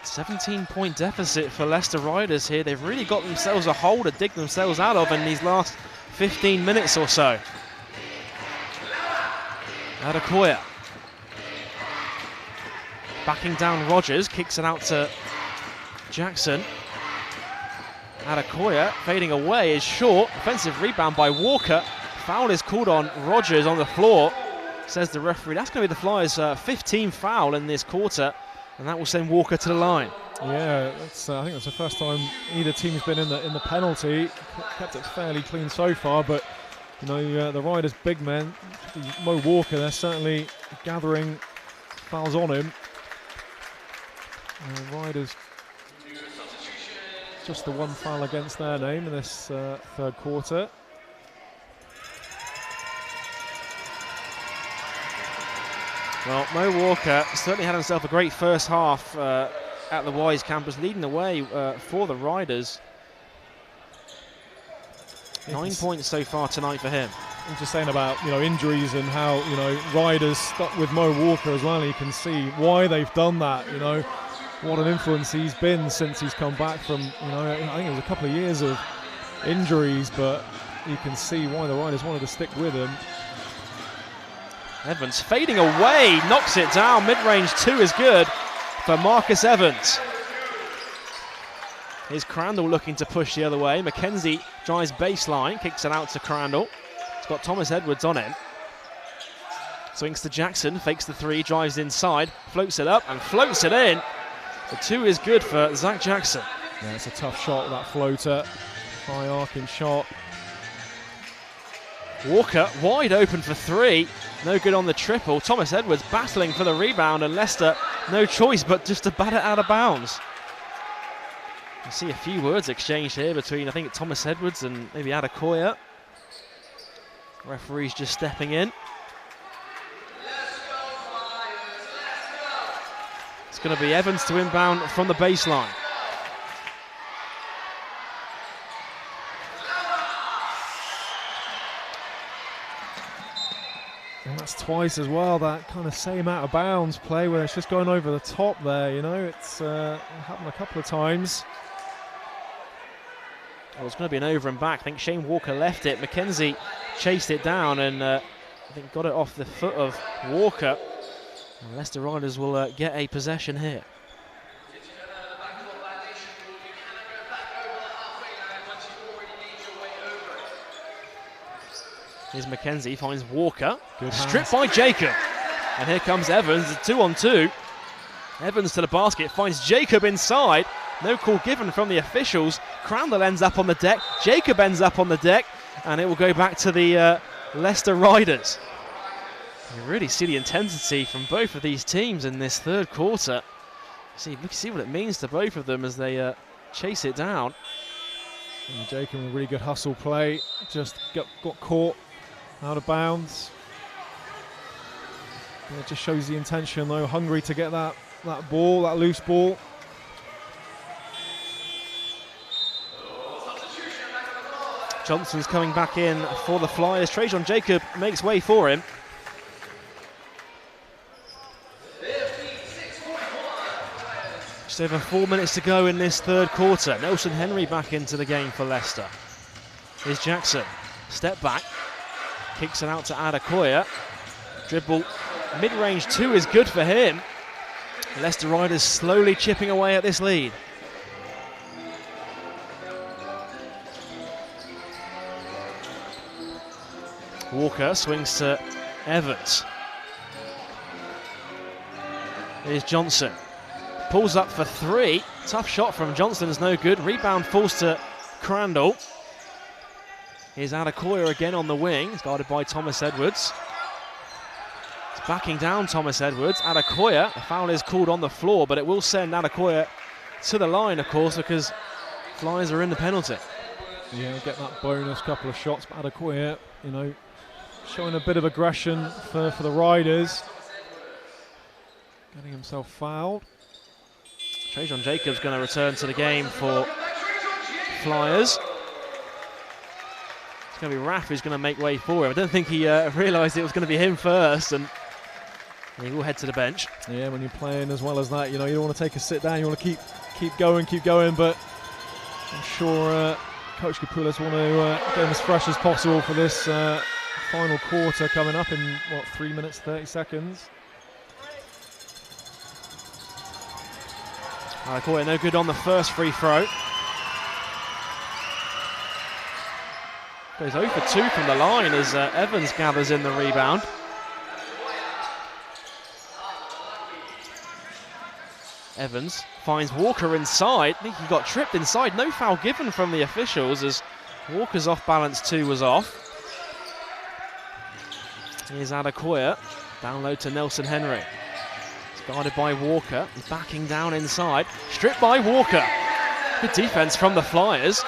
A 17-point deficit for Leicester Riders here. They've really got themselves a hole to dig themselves out of in these last 15 minutes or so. Adekoya. Backing down Rogers, kicks it out to Jackson. Adekoya fading away is short. Offensive rebound by Walker. Foul is called on Rogers on the floor, says the referee. That's going to be the Flyers' 15th foul in this quarter, and that will send Walker to the line. Yeah, I think that's the first time either team's been in the penalty. Kept it fairly clean so far, but the Riders' big men, Mo Walker, they're certainly gathering fouls on him. Riders just the one foul against their name in this third quarter. Well, Mo Walker certainly had himself a great first half at the Wise campus, leading the way for the Riders. 9 points so far tonight for him. I'm just saying about injuries and how Riders stuck with Mo Walker as well. You can see why they've done that. What an influence he's been since he's come back from I think it was a couple of years of injuries, but you can see why the Riders wanted to stick with him. Evans fading away, knocks it down. Mid-range two is good for Marcus Evans. Here's Crandall looking to push the other way. McKenzie drives baseline, kicks it out to Crandall. It's got Thomas Edwards on him. Swings to Jackson, fakes the three, drives inside, floats it up and floats it in. The two is good for Zach Jackson. Yeah, it's a tough shot, that floater. High arcing shot. Walker wide open for three. No good on the triple. Thomas Edwards battling for the rebound, and Leicester no choice but just to bat it out of bounds. You see a few words exchanged here between, I think, Thomas Edwards and maybe Adekoya. Referee's just stepping in. It's going to be Evans to inbound from the baseline. And that's twice as well, that kind of same out of bounds play where it's just going over the top there, you know. It's happened a couple of times. Well, it's going to be an over and back. I think Shane Walker left it. McKenzie chased it down and I think got it off the foot of Walker. And Leicester Riders will get a possession here. Here's McKenzie, finds Walker. Good stripped by Jacob. And here comes Evans, 2-on-2. Evans to the basket, finds Jacob inside. No call given from the officials. Crandall ends up on the deck. Jacob ends up on the deck. And it will go back to the Leicester Riders. You really see the intensity from both of these teams in this third quarter. See what it means to both of them as they chase it down. And Jacob with a really good hustle play. Just got caught out of bounds. And it just shows the intention though, hungry to get that ball, that loose ball. Johnson's coming back in for the Flyers. Trajan Jacob makes way for him. Just over 4 minutes to go in this third quarter. Nelson Henry back into the game for Leicester. Here's Jackson. Step back. Kicks it out to Adekoya. Dribble. Mid-range two is good for him. Leicester Riders slowly chipping away at this lead. Walker swings to Evans. Here's Johnson. Pulls up for three. Tough shot from Johnson is no good. Rebound falls to Crandall. Here's Adekoya again on the wing. He's guarded by Thomas Edwards. It's backing down Thomas Edwards. Adekoya, the foul is called on the floor, but it will send Adekoya to the line, of course, because Flyers are in the penalty. Yeah, get that bonus couple of shots. But Adekoya, you know, showing a bit of aggression for the Riders. Getting himself fouled. Trajan Jacobs going to return to the game for Flyers. It's going to be Raff who's going to make way for him. I don't think he realised it was going to be him first, and he will head to the bench. Yeah, when you're playing as well as that, you know, you don't want to take a sit down. You want to keep going. But I'm sure Coach Kapoulas want to get him as fresh as possible for this final quarter coming up in 3 minutes 30 seconds. Adekoya no good on the first free throw. Goes 0 for 2 from the line as Evans gathers in the rebound. Evans finds Walker inside. I think he got tripped inside. No foul given from the officials as Walker's off balance two was off. Here's Adekoya. Down low to Nelson Henry. It's guarded by Walker. He's backing down inside. Stripped by Walker. Good defense from the Flyers.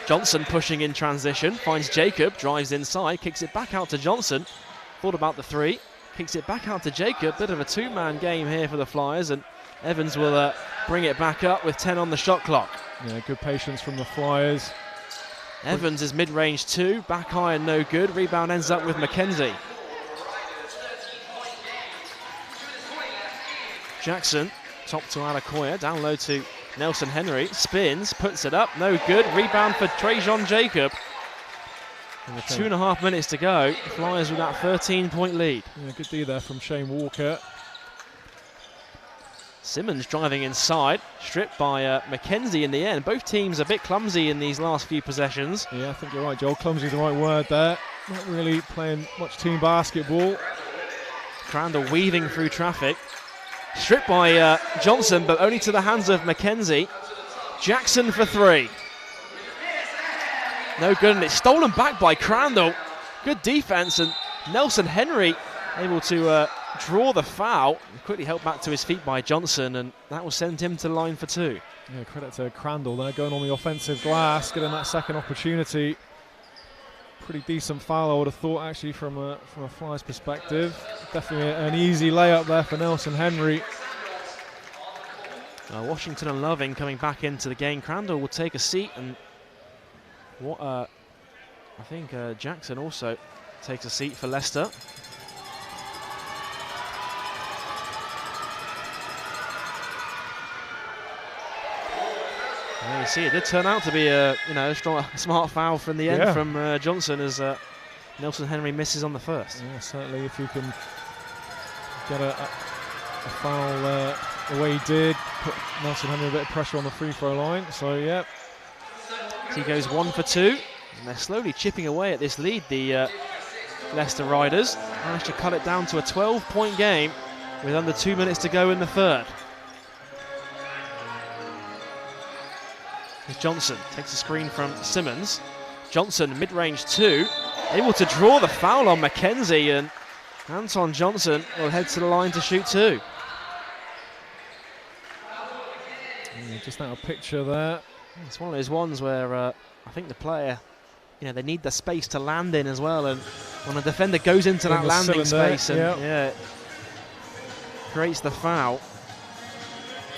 Johnson pushing in transition, finds Jacob, drives inside, kicks it back out to Johnson. Thought about the three, kicks it back out to Jacob. Bit of a two-man game here for the Flyers, and Evans will bring it back up with 10 on the shot clock. Yeah, good patience from the Flyers. Evans is mid-range two, back iron no good. Rebound ends up with McKenzie. Jackson, top to Adekoya, down low to Nelson Henry, spins, puts it up, no good. Rebound for Trajan Jacob. And with 2.5 minutes to go, the Flyers with that 13-point lead. Yeah, good D there from Shane Walker. Simmons driving inside, stripped by McKenzie in the end. Both teams a bit clumsy in these last few possessions. Yeah, I think you're right, Joel. Clumsy is the right word there. Not really playing much team basketball. Crandall weaving through traffic. Stripped by Johnson, but only to the hands of McKenzie. Jackson for three. No good, and it's stolen back by Crandall. Good defense, and Nelson Henry able to draw the foul. Quickly helped back to his feet by Johnson, and that will send him to the line for 2. Yeah, credit to Crandall there, going on the offensive glass, getting that second opportunity. Pretty decent foul, I would have thought, actually, from a Flyers perspective. Definitely an easy layup there for Nelson Henry. Washington and Loving coming back into the game. Crandall will take a seat, and what I think Jackson also takes a seat for Leicester. You see, it did turn out to be a smart foul from the end from Johnson, as Nelson Henry misses on the first. Yeah, certainly if you can get a foul the way he did, put Nelson Henry a bit of pressure on the free throw line. So yeah, so he goes 1 for 2, and they're slowly chipping away at this lead. The Leicester Riders managed to cut it down to a 12-point game with under 2 minutes to go in the third. Johnson takes a screen from Simmons. Johnson, mid-range 2, able to draw the foul on McKenzie, and Anton Johnson will head to the line to shoot 2. Yeah, just out of picture there. It's one of those ones where I think the player, they need the space to land in as well, and when a defender goes into that landing space and creates the foul.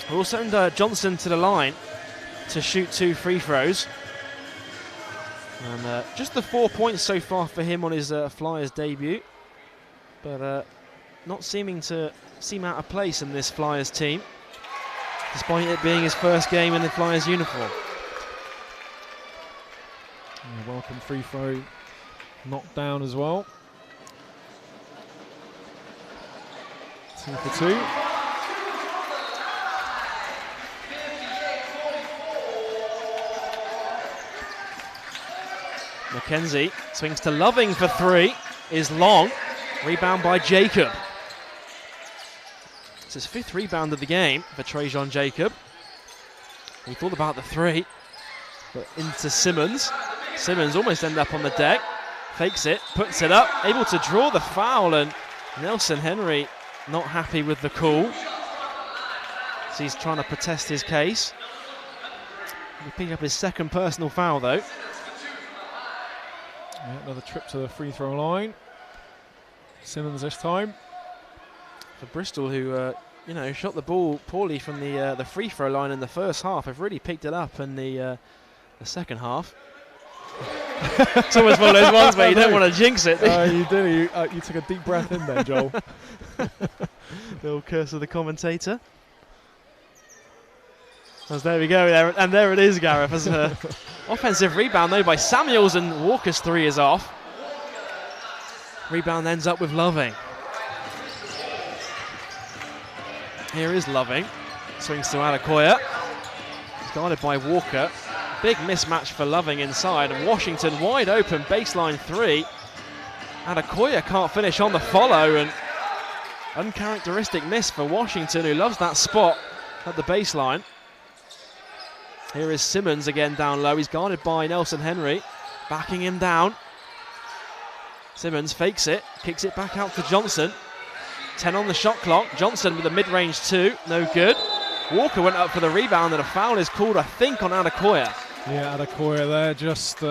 We'll send Johnson to the line to shoot 2 free throws, and just the 4 points so far for him on his Flyers debut, but not seeming to seem out of place in this Flyers team, despite it being his first game in the Flyers uniform. Welcome free throw knocked down as well. 2 for 2. McKenzie swings to Loving for 3, is long. Rebound by Jacob. It's his 5th rebound of the game for Trajan Jacob. He thought about the 3, but into Simmons. Simmons almost ended up on the deck. Fakes it, puts it up, able to draw the foul, and Nelson Henry not happy with the call. So he's trying to protest his case. He picked up his 2nd personal foul though. Yeah, another trip to the free throw line. Simmons this time. For Bristol, who shot the ball poorly from the free throw line in the first half, have really picked it up in the second half. It's almost one of those ones where you don't want to jinx it. You did. You took a deep breath in there, Joel. Little curse of the commentator. As there we go, and there it is, Gareth. As an offensive rebound though by Samuels, and Walker's 3 is off. Rebound ends up with Loving. Here is Loving. Swings to Adekoya. He's guarded by Walker. Big mismatch for Loving inside, and Washington wide open, baseline 3. Adekoya can't finish on the follow, and uncharacteristic miss for Washington, who loves that spot at the baseline. Here is Simmons again down low. He's guarded by Nelson Henry, backing him down. Simmons fakes it, kicks it back out to Johnson. 10 on the shot clock. Johnson with a mid-range 2, no good. Walker went up for the rebound, and a foul is called, I think, on Adekoya. Yeah, Adekoya there, just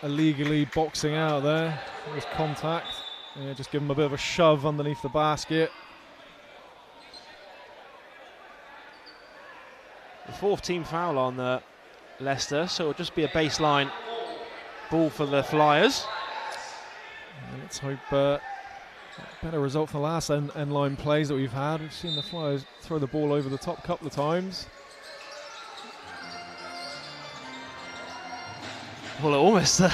illegally boxing out there. It was contact. Yeah, just give him a bit of a shove underneath the basket. The 4th team foul on Leicester, so it'll just be a baseline ball for the Flyers. Let's hope better result for the last end line plays that we've had. We've seen the Flyers throw the ball over the top a couple of times. Well, almost did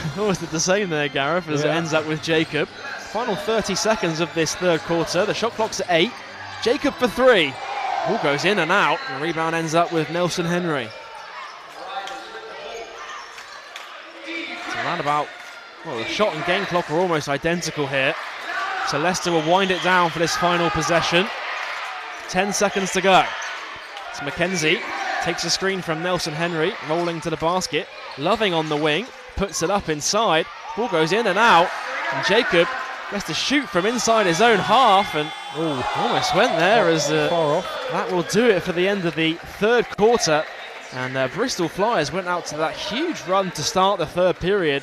the same there, Gareth, as it ends up with Jacob. Final 30 seconds of this third quarter. The shot clock's at 8. Jacob for 3. Ball goes in and out. The rebound ends up with Nelson Henry. It's around about, well, the shot and game clock are almost identical here. So Leicester will wind it down for this final possession. 10 seconds to go. It's McKenzie, takes a screen from Nelson Henry, rolling to the basket. Loving on the wing, puts it up inside. Ball goes in and out. And Jacob gets to shoot from inside his own half, and almost went there as far off. that will do it for the end of the third quarter. And Bristol Flyers went out to that huge run to start the third period,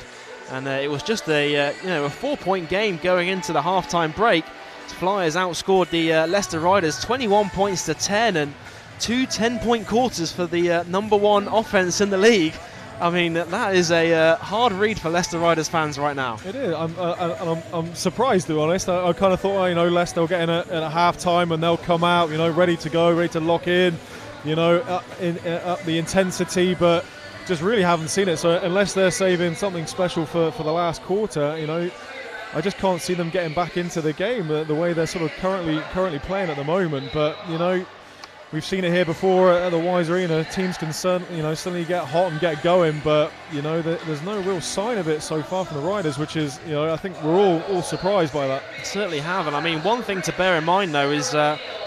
and it was just a 4-point game going into the halftime break. Flyers outscored the Leicester Riders 21 points to 10, and 2 10-point quarters for the #1 offense in the league. I mean, that is a hard read for Leicester Riders fans right now. It is. I'm surprised, to be honest. I kind of thought, Leicester will get in at a half-time and they'll come out, ready to go, ready to lock in, up the intensity, but just really haven't seen it. So unless they're saving something special for the last quarter, I just can't see them getting back into the game the way they're sort of currently playing at the moment. But we've seen it here before at the Wise Arena. Teams can suddenly get hot and get going, but there's no real sign of it so far from the Riders, which is I think we're all surprised by that. Certainly have, and I mean, one thing to bear in mind though is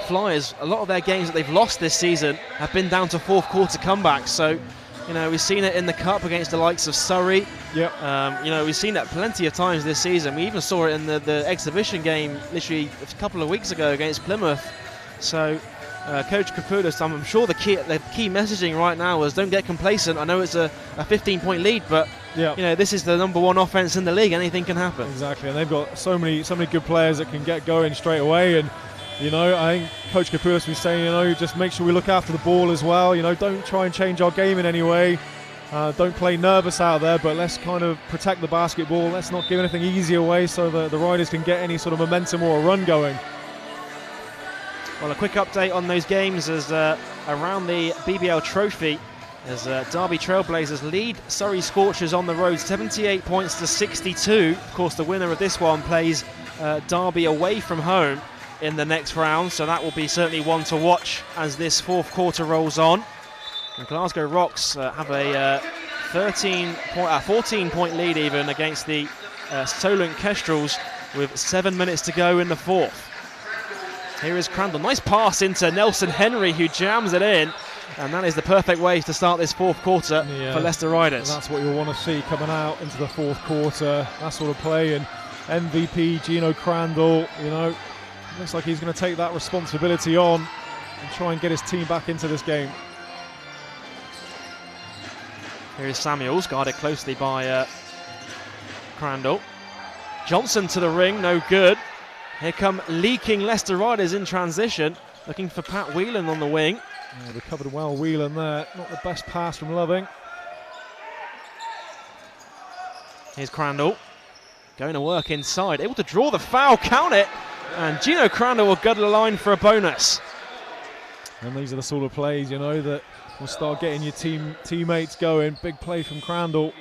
Flyers, a lot of their games that they've lost this season have been down to fourth quarter comebacks. So we've seen it in the Cup against the likes of Surrey. Yep. We've seen that plenty of times this season. We even saw it in the exhibition game literally a couple of weeks ago against Plymouth. So Coach Kapoulis, I'm sure the key messaging right now is don't get complacent. I know it's a 15-point lead, but this is the #1 offense in the league. Anything can happen. Exactly, and they've got so many good players that can get going straight away. And I think Coach Kapoulis was saying, just make sure we look after the ball as well. Don't try and change our game in any way. Don't play nervous out there, but let's kind of protect the basketball. Let's not give anything easy away so that the Riders can get any sort of momentum or a run going. Well, a quick update on those games as around the BBL Trophy, as Derby Trailblazers lead Surrey Scorchers on the road 78 points to 62. Of course, the winner of this one plays Derby away from home in the next round, so that will be certainly one to watch as this fourth quarter rolls on. And Glasgow Rocks have a 14-point lead even against the Solent Kestrels with 7 minutes to go in the fourth. Here is Crandall. Nice pass into Nelson Henry, who jams it in. And that is the perfect way to start this fourth quarter for Leicester Riders. And that's what you'll want to see coming out into the fourth quarter. That sort of play. And MVP Gino Crandall, looks like he's going to take that responsibility on and try and get his team back into this game. Here is Samuels, guarded closely by Crandall. Johnson to the ring, no good. Here come leaking Leicester Riders in transition, looking for Pat Whelan on the wing. Yeah, recovered well, Whelan there. Not the best pass from Loving. Here's Crandall, going to work inside, able to draw the foul, count it, and Gino Crandall will go to the line for a bonus. And these are the sort of plays, that will start getting your teammates going. Big play from Crandall.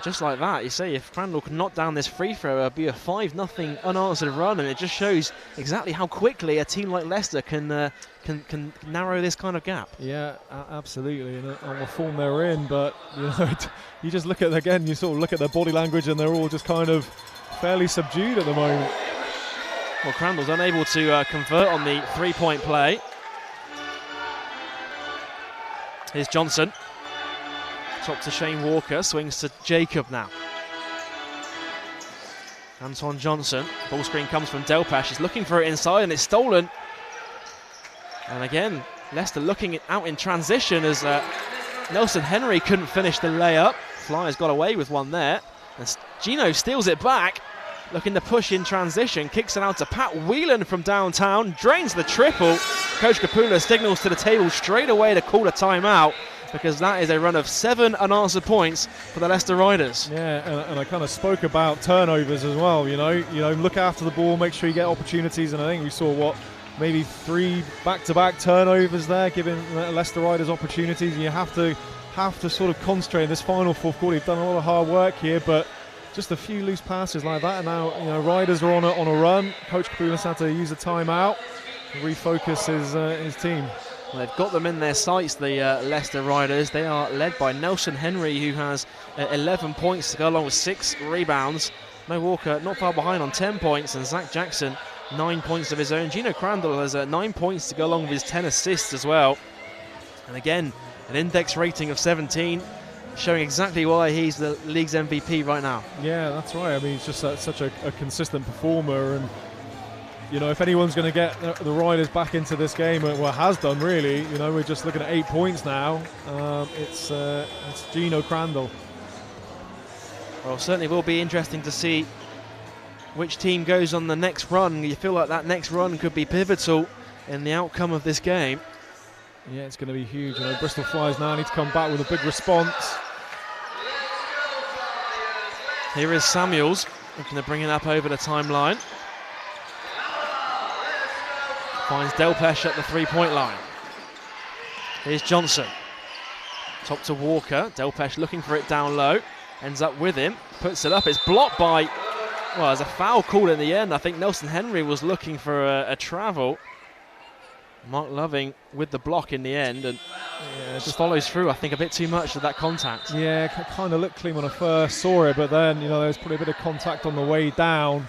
Just like that, you say, if Crandall can knock down this free throw, it'll be a 5-0 unanswered run, and it just shows exactly how quickly a team like Leicester can narrow this kind of gap. Yeah, absolutely, and on the form they're in, but you just look at you sort of look at their body language, and they're all just kind of fairly subdued at the moment. Well, Crandall's unable to convert on the three-point play. Here's Johnson. Top to Shane Walker, swings to Jacob now. Anton Johnson, ball screen comes from Delpash, he's looking for it inside and it's stolen. And again, Leicester looking out in transition as Nelson Henry couldn't finish the layup. Flyers got away with one there. And Gino steals it back, looking to push in transition, kicks it out to Pat Whelan from downtown, drains the triple. Coach Kapoulis signals to the table straight away to call a timeout, because that is a run of 7 unanswered points for the Leicester Riders. Yeah, and I kind of spoke about turnovers as well. Look after the ball, make sure you get opportunities, and I think we saw maybe 3 back-to-back turnovers there, giving Leicester Riders opportunities. And you have to sort of concentrate in this final fourth quarter. You've done a lot of hard work here, but just a few loose passes like that, and now Riders are on a run. Coach Kapoulis had to use a timeout and refocus his team. Well, they've got them in their sights, the Leicester Riders. They are led by Nelson Henry, who has 11 points to go along with 6 rebounds. Mo Walker not far behind on 10 points, and Zach Jackson 9 points of his own. Gino Crandall has 9 points to go along with his 10 assists as well. And again, an index rating of 17. showing exactly why he's the league's MVP right now. Yeah, that's right. I mean, he's just such a consistent performer, and you know, if anyone's going to get the Riders back into this game, well, has done really. You know, we're just looking at 8 points now. It's Gino Crandall. Well, certainly will be interesting to see which team goes on the next run. You feel like that next run could be pivotal in the outcome of this game. Yeah, it's going to be huge. You know, Bristol Flyers now need to come back with a big response. Here is Samuels looking to bring it up over the timeline. Finds Delpesh at the 3-point line. Here's Johnson. Top to Walker. Delpesh looking for it down low. Ends up with him. Puts it up. It's blocked by... Well, there's a foul call in the end. I think Nelson Henry was looking for a travel. Mark Loving with the block in the end, and just follows through, I think, a bit too much of that contact. Yeah, kind of looked clean when I first saw it, but then, you know, there's probably a bit of contact on the way down.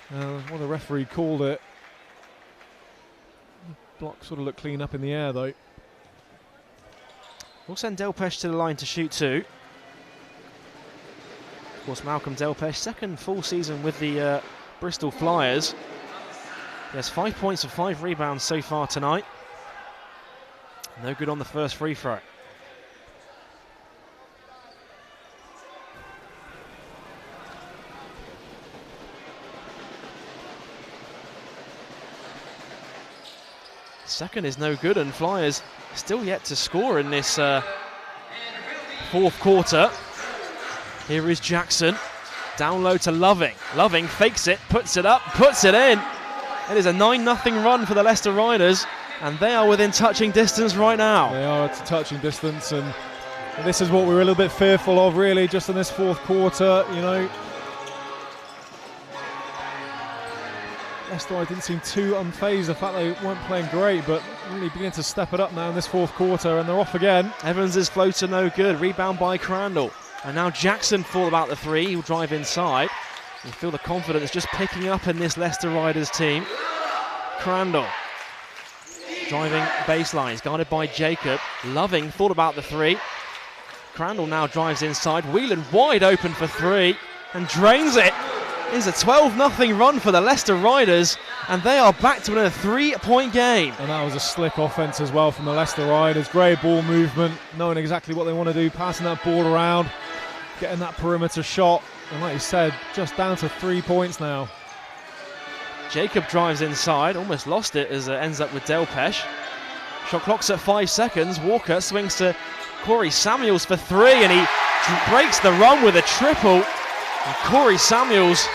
What the referee called it. Block sort of looked clean up in the air, though. We'll send Delpesh to the line to shoot two. Of course, Malcolm Delpesh, second full season with the Bristol Flyers. He has 5 points and 5 rebounds so far tonight. No good on the first free throw. Second is no good, and Flyers still yet to score in this fourth quarter. Here is Jackson. Down low to Loving. Loving fakes it, puts it up, puts it in. It is a 9-0 run for the Leicester Riders, and they are within touching distance right now. They are at touching distance, and this is what we were a little bit fearful of, really, just in this fourth quarter. You know, Leicester didn't seem too unfazed. The fact they weren't playing great, but really beginning to step it up now in this fourth quarter, and they're off again. Evans' floater no good. Rebound by Crandall. And now Jackson thought about the three. He'll drive inside. You feel the confidence just picking up in this Leicester Riders team. Crandall driving baseline. He's guarded by Jacob. Loving thought about the three. Crandall now drives inside. Whelan wide open for three and drains it. It's a 12-0 run for the Leicester Riders, and they are back to a 3-point game. And that was a slick offense as well from the Leicester Riders. Great ball movement, knowing exactly what they want to do, passing that ball around, getting that perimeter shot. And like you said, just down to 3 points now. Jacob drives inside, almost lost it as it ends up with Delpesh. Shot clock's at 5 seconds. Walker swings to Corey Samuels for three, and he breaks the run with a triple. And Corey Samuels,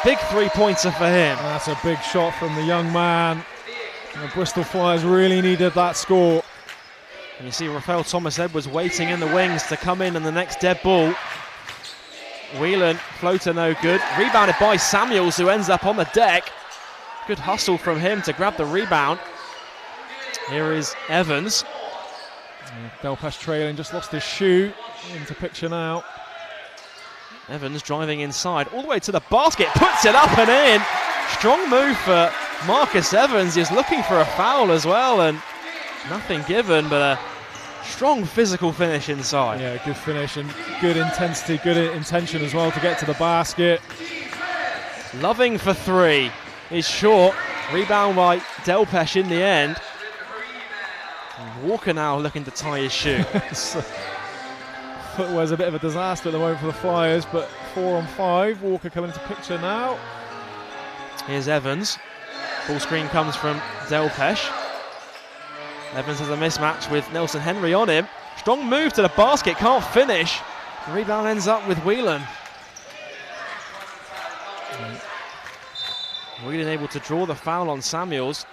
big three-pointer for him. That's a big shot from the young man. And the Bristol Flyers really needed that score. And you see Rafael Thomas-Edwards waiting in the wings to come in the next dead ball. Whelan, floater no good. Rebounded by Samuels, who ends up on the deck. Good hustle from him to grab the rebound. Here is Evans. Delpesh trailing, just lost his shoe. Into picture now. Evans driving inside, all the way to the basket, puts it up and in. Strong move for Marcus Evans. He's looking for a foul as well, and nothing given, but a strong physical finish inside. Yeah, good finish and good intensity, good intention as well to get to the basket. Loving for three is short. Rebound by Delpesh in the end. And Walker now looking to tie his shoe. Footwear's a bit of a disaster at the moment for the Flyers, but 4 on 5. Walker coming into picture now. Here's Evans. Full screen comes from Delpesh. Evans has a mismatch with Nelson Henry on him. Strong move to the basket, can't finish. The rebound ends up with Whelan. Whelan able to draw the foul on Samuels.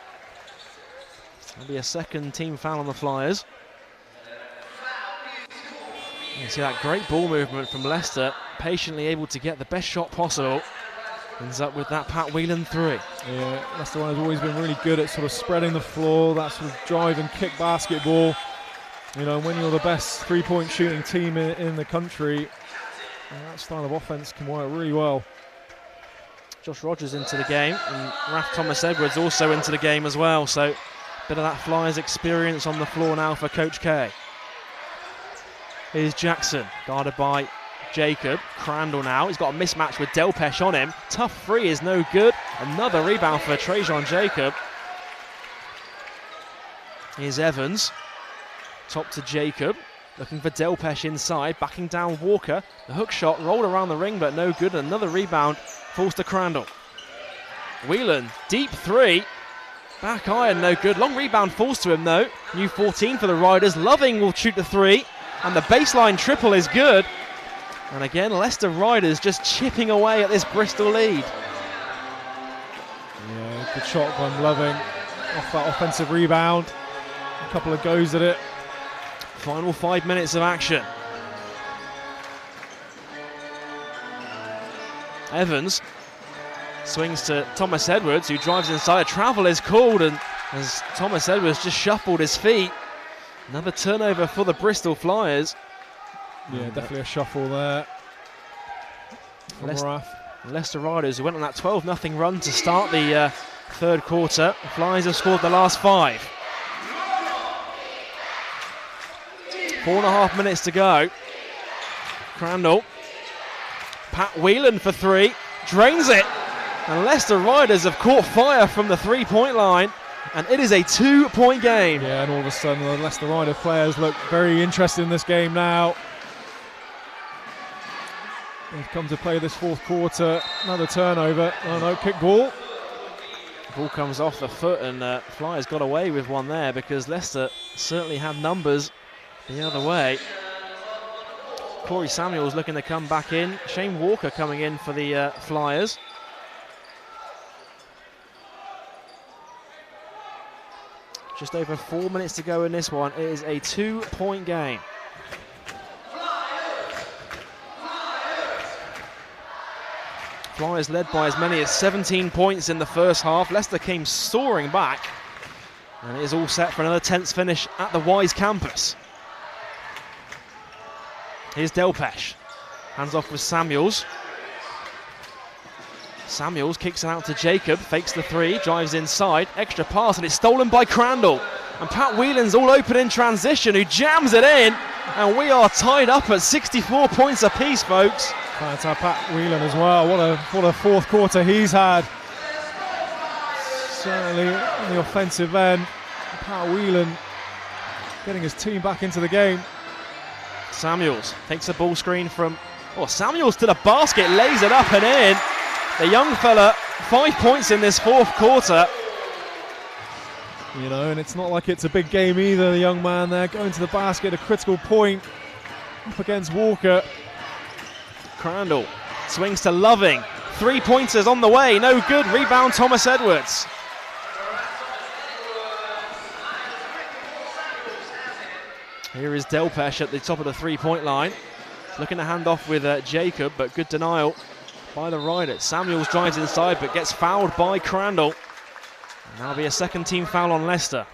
That'll be a second team foul on the Flyers. You see that great ball movement from Leicester, patiently able to get the best shot possible. Ends up with that Pat Whelan three. Yeah, Leicester has always been really good at sort of spreading the floor, that sort of drive and kick basketball. You know, when you're the best three-point shooting team in the country, that style of offense can work really well. Josh Rogers into the game, and Raf Thomas-Edwards also into the game as well, so a bit of that Flyers experience on the floor now for Coach K. is Jackson, guarded by Jacob. Crandall now, he's got a mismatch with Delpesh on him. Tough three is no good. Another rebound for Trajan Jacob. Here's Evans, top to Jacob, looking for Delpesh inside, backing down Walker. The hook shot rolled around the ring, but no good. Another rebound falls to Crandall. Whelan, deep three, back iron, no good. Long rebound falls to him though. New 14 for the Riders. Loving will shoot the three, and the baseline triple is good. And again, Leicester Riders just chipping away at this Bristol lead. Yeah, good shot from Loving off that offensive rebound. A couple of goes at it. Final 5 minutes of action. Evans swings to Thomas Edwards, who drives inside. A travel is called, and as Thomas Edwards just shuffled his feet. Another turnover for the Bristol Flyers. Yeah, definitely a shuffle there. Leicester Riders, who went on that 12-0 run to start the third quarter. The Flyers have scored the last 5. 4.5 minutes to go. Crandall. Pat Whelan for three. Drains it. And Leicester Riders have caught fire from the three-point line. And it is a 2-point game. Yeah, and all of a sudden the Leicester Riders players look very interested in this game now. They've come to play this fourth quarter. Another turnover. Oh no, kick ball. Ball comes off the foot, and Flyers got away with one there because Leicester certainly had numbers the other way. Corey Samuels looking to come back in. Shane Walker coming in for the Flyers. Just over 4 minutes to go in this one. It is a 2-point game. Flyers led by as many as 17 points in the first half. Leicester came soaring back, and it is all set for another tense finish at the Wise campus. Here's Delpesh, hands off with Samuels. Samuels kicks it out to Jacob, fakes the three, drives inside, extra pass, and it's stolen by Crandall. And Pat Whelan's all open in transition, who jams it in, and we are tied up at 64 points apiece, folks. That's our Pat Whelan as well. What a fourth quarter he's had. Certainly on the offensive end, Pat Whelan getting his team back into the game. Samuels takes a ball screen from Samuels to the basket, lays it up and in. The young fella, 5 points in this fourth quarter. You know, and it's not like it's a big game either. The young man there going to the basket, a critical point up against Walker. Crandall swings to Loving. 3-pointers on the way, no good. Rebound Thomas Edwards. Here is Delpesh at the top of the three-point line. Looking to hand off with Jacob, but good denial by the Riders. Samuels drives inside, but gets fouled by Crandall. And that'll be a second team foul on Leicester.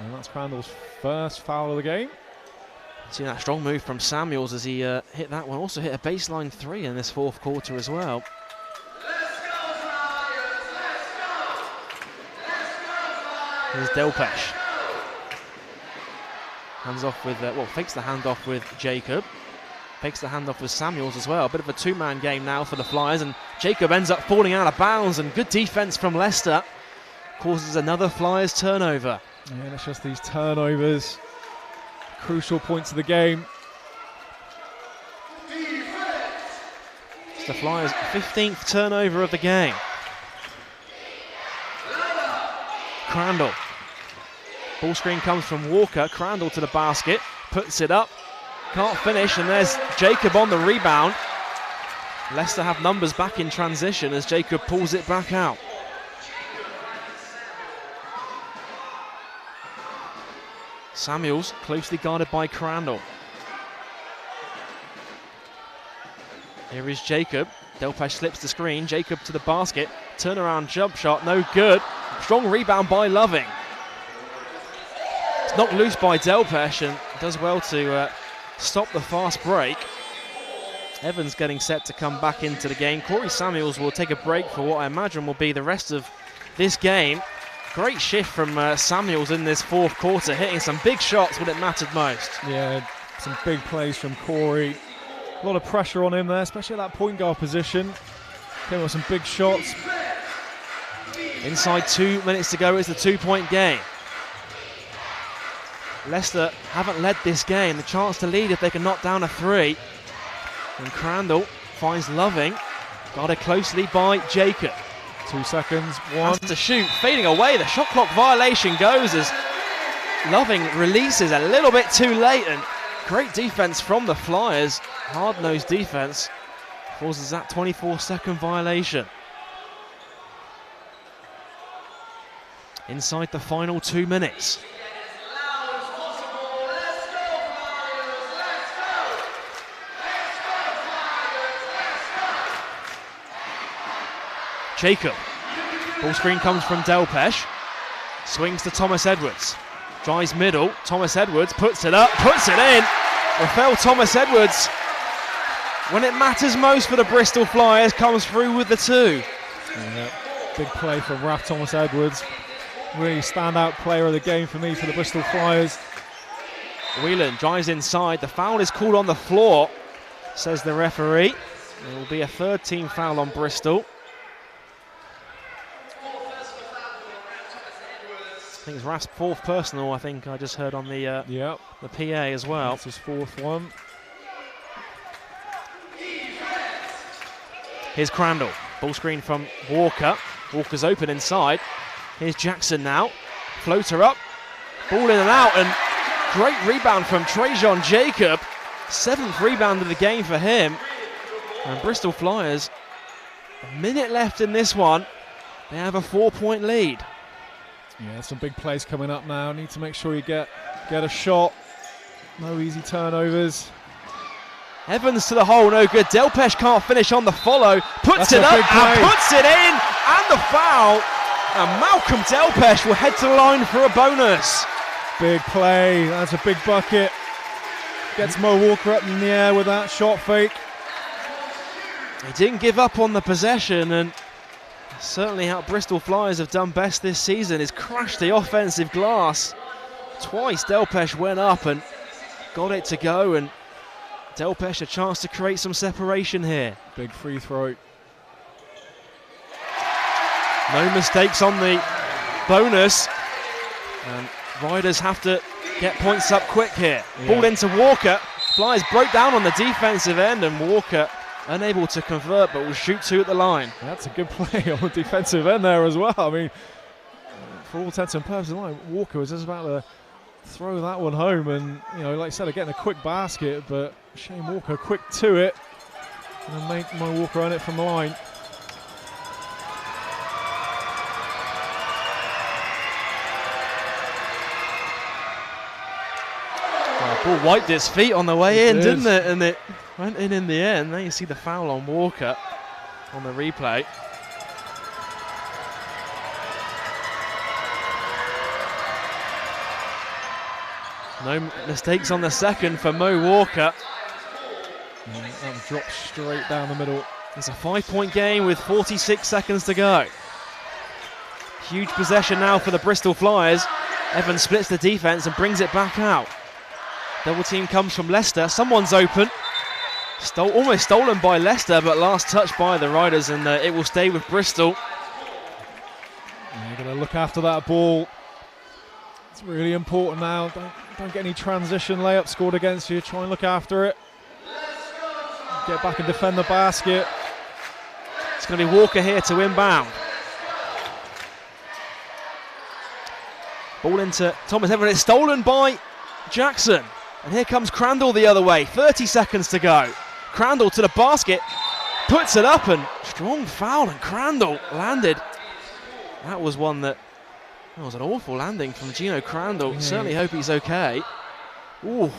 And that's Crandall's first foul of the game. See that strong move from Samuels as he hit that one. Also hit a baseline three in this fourth quarter as well. Here's Delpesh. Hands off with, fakes the handoff with Jacob. Fakes the handoff with Samuels as well. A bit of a two-man game now for the Flyers, and Jacob ends up falling out of bounds, and good defense from Leicester causes another Flyers turnover. Yeah, and it's just these turnovers. Crucial points of the game. It's the Flyers' 15th turnover of the game. Crandall. Ball screen comes from Walker. Crandall to the basket. Puts it up. Can't finish, and there's Jacob on the rebound. Leicester have numbers back in transition as Jacob pulls it back out. Samuels closely guarded by Crandall. Here is Jacob. Delpesh slips the screen. Jacob to the basket. Turnaround jump shot, no good. Strong rebound by Loving. It's knocked loose by Delpesh and does well to stop the fast break. Evans getting set to come back into the game. Corey Samuels will take a break for what I imagine will be the rest of this game. Great shift from Samuels in this fourth quarter, hitting some big shots when it mattered most. Yeah, some big plays from Corey. A lot of pressure on him there, especially at that point guard position. Came with some big shots. Inside 2 minutes to go is the 2-point game. Leicester haven't led this game. The chance to lead if they can knock down a 3. And Crandall finds Loving, guarded closely by Jacob. 2 seconds, Has to shoot, fading away. The shot clock violation goes as Loving releases a little bit too late, and great defense from the Flyers. Hard-nosed defense causes that 24-second violation. Inside the final 2 minutes. Jacob. Ball screen comes from Delpesh. Swings to Thomas Edwards. Drives middle. Thomas Edwards puts it up, puts it in. Rafael Thomas Edwards, when it matters most for the Bristol Flyers, comes through with the 2. Yeah, big play from Raf Thomas Edwards. Really standout player of the game for me for the Bristol Flyers. Whelan drives inside. The foul is called on the floor, says the referee. There will be a 3rd team foul on Bristol. I think it's Raf's 4th personal, I think I just heard on the PA as well. That's his 4th one. Here's Crandall. Ball screen from Walker. Walker's open inside. Here's Jackson now. Floater up. Ball in and out, and great rebound from Trajan Jacob. 7th rebound of the game for him. And Bristol Flyers, a minute left in this one. They have a 4-point lead. Yeah, some big plays coming up now. Need to make sure you get a shot. No easy turnovers. Evans to the hole, no good. Delpesh can't finish on the follow. Puts it up and puts it in. And the foul. And Malcolm Delpesh will head to the line for a bonus. Big play. That's a big bucket. Gets Mo Walker up in the air with that shot fake. He didn't give up on the possession, and certainly how Bristol Flyers have done best this season is crash the offensive glass. Twice Delpesh went up and got it to go, and Delpesh a chance to create some separation here. Big free throw. No mistakes on the bonus, and Riders have to get points up quick here. Yeah. Ball into Walker. Flyers broke down on the defensive end, and Walker unable to convert, but will shoot 2 at the line. That's a good play on the defensive end there as well. I mean, for all intents and purposes, Walker was just about to throw that one home, and like I said, getting a quick basket, but Shane Walker quick to it, and then make Mo Walker earn it from the line. Ball wiped its feet on the way in, didn't it? And it went in the end. There you see the foul on Walker on the replay. No mistakes on the second for Mo Walker. That was dropped straight down the middle. It's a 5-point game with 46 seconds to go. Huge possession now for the Bristol Flyers. Evans splits the defense and brings it back out. Double team comes from Leicester. Someone's open. Almost stolen by Leicester, but last touch by the Riders, and it will stay with Bristol. You're going to look after that ball. It's really important now. Don't get any transition layup scored against you. Try and look after it. Get back and defend the basket. It's going to be Walker here to inbound. Ball into Thomas Evans. It's stolen by Jackson. And here comes Crandall the other way. 30 seconds to go. Crandall to the basket. Puts it up, and strong foul, and Crandall landed. That was one that was an awful landing from Gino Crandall. Yeah. Certainly hope he's okay. Ooh, I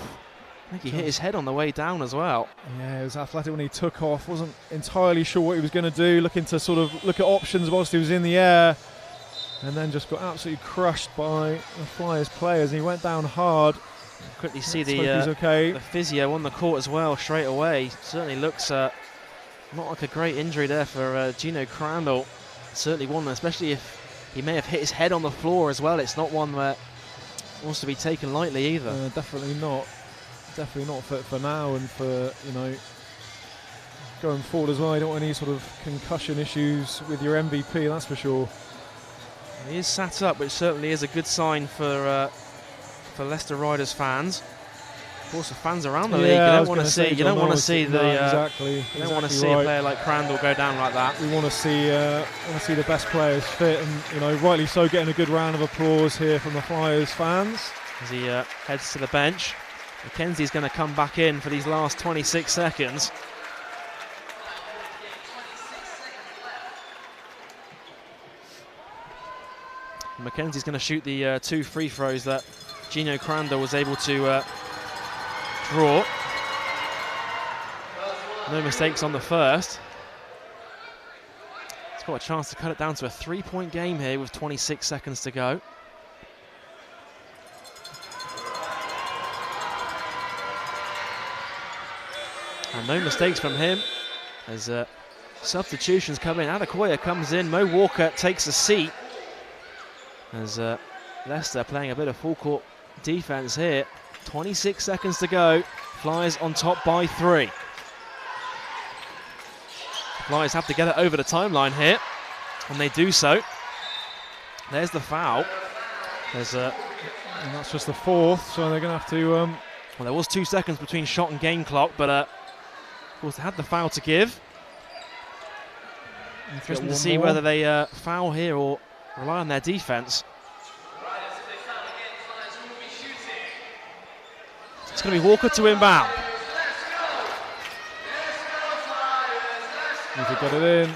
think he hit his head on the way down as well. Yeah, he was athletic when he took off. Wasn't entirely sure what he was going to do. Looking to sort of look at options whilst he was in the air. And then just got absolutely crushed by the Flyers players. And he went down hard. Quickly see the physio on the court as well straight away. Certainly looks not like a great injury there for Gino Crandall. Certainly one, especially if he may have hit his head on the floor as well. It's not one that wants to be taken lightly either. Definitely not. Definitely not for now and for, going forward as well. You don't want any sort of concussion issues with your MVP, that's for sure. He is sat up, which certainly is a good sign for Leicester Riders fans. Of course, the fans around the league, you don't want to see. You don't want to see the. You don't want to see a player like Crandall go down like that. We want to see the best players fit, and rightly so, getting a good round of applause here from the Flyers fans as he heads to the bench. Mackenzie's going to come back in for these last 26 seconds. Mackenzie's going to shoot the 2 free throws that Gino Crandall was able to draw. No mistakes on the first. He's got a chance to cut it down to a 3-point game here with 26 seconds to go. And no mistakes from him as substitutions come in. Adekoya comes in, Mo Walker takes a seat. As Leicester playing a bit of full court defense here. 26 seconds to go. Flyers on top by 3. Flyers have to get it over the timeline here, and they do so. There's the foul. And that's just the 4th, so they're going to have to... Well, there was 2 seconds between shot and game clock, but of course they had the foul to give. Interesting to see whether they foul here or rely on their defense. It's going to be Walker to inbound. Need to get it in.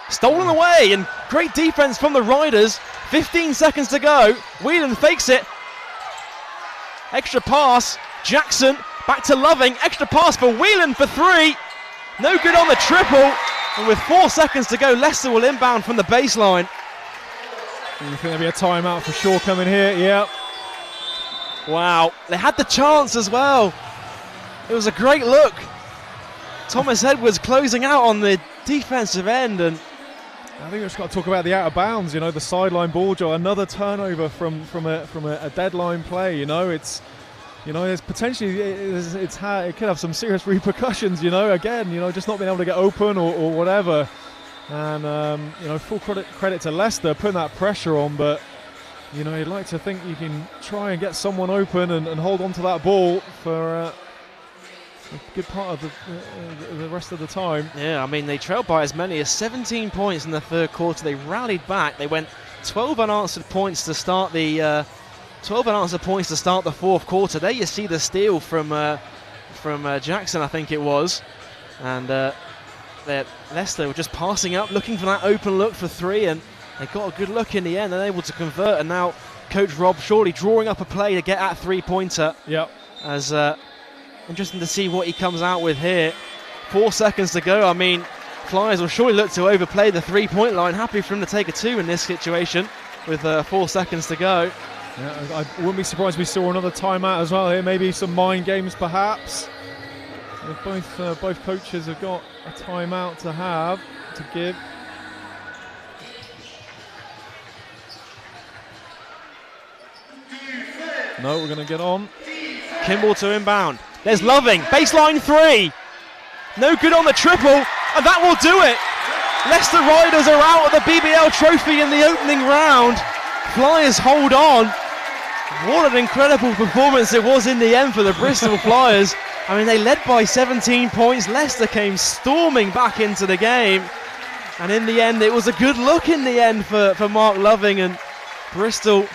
Stolen away, and great defense from the Riders. 15 seconds to go. Whelan fakes it. Extra pass. Jackson back to Loving. Extra pass for Whelan for 3. No good on the triple. And with 4 seconds to go, Leicester will inbound from the baseline. You think there'll be a timeout for sure coming here? Yep. Wow, they had the chance as well. It was a great look. Thomas Edwards closing out on the defensive end, and I think we've just got to talk about the out of bounds. The sideline ball job, another turnover from a deadline play. It's there's potentially it could have some serious repercussions. Again, just not being able to get open or whatever. And full credit to Leicester putting that pressure on, but you'd like to think you can try and get someone open and hold on to that ball for a good part of the rest of the time. Yeah, I mean, they trailed by as many as 17 points in the 3rd quarter. They rallied back. They went 12 unanswered points to start the 4th quarter. There you see the steal from Jackson, I think it was, and Leicester were just passing up, looking for that open look for 3, and they got a good look in the end and able to convert. And now Coach Rob Shorley drawing up a play to get at 3-pointer. Yep. As interesting to see what he comes out with here. 4 seconds to go. I mean, Flyers will surely look to overplay the 3-point line. Happy for him to take a 2 in this situation with 4 seconds to go. Yeah, I wouldn't be surprised if we saw another timeout as well here. Maybe some mind games perhaps. Both coaches have got a timeout to give. No, we're going to get on. Kimball to inbound. There's Loving. Baseline 3. No good on the triple, and that will do it. Leicester Riders are out of the BBL Trophy in the opening round. Flyers hold on. What an incredible performance it was in the end for the Bristol Flyers. I mean, they led by 17 points. Leicester came storming back into the game. And in the end, it was a good look in the end for Mark Loving, and Bristol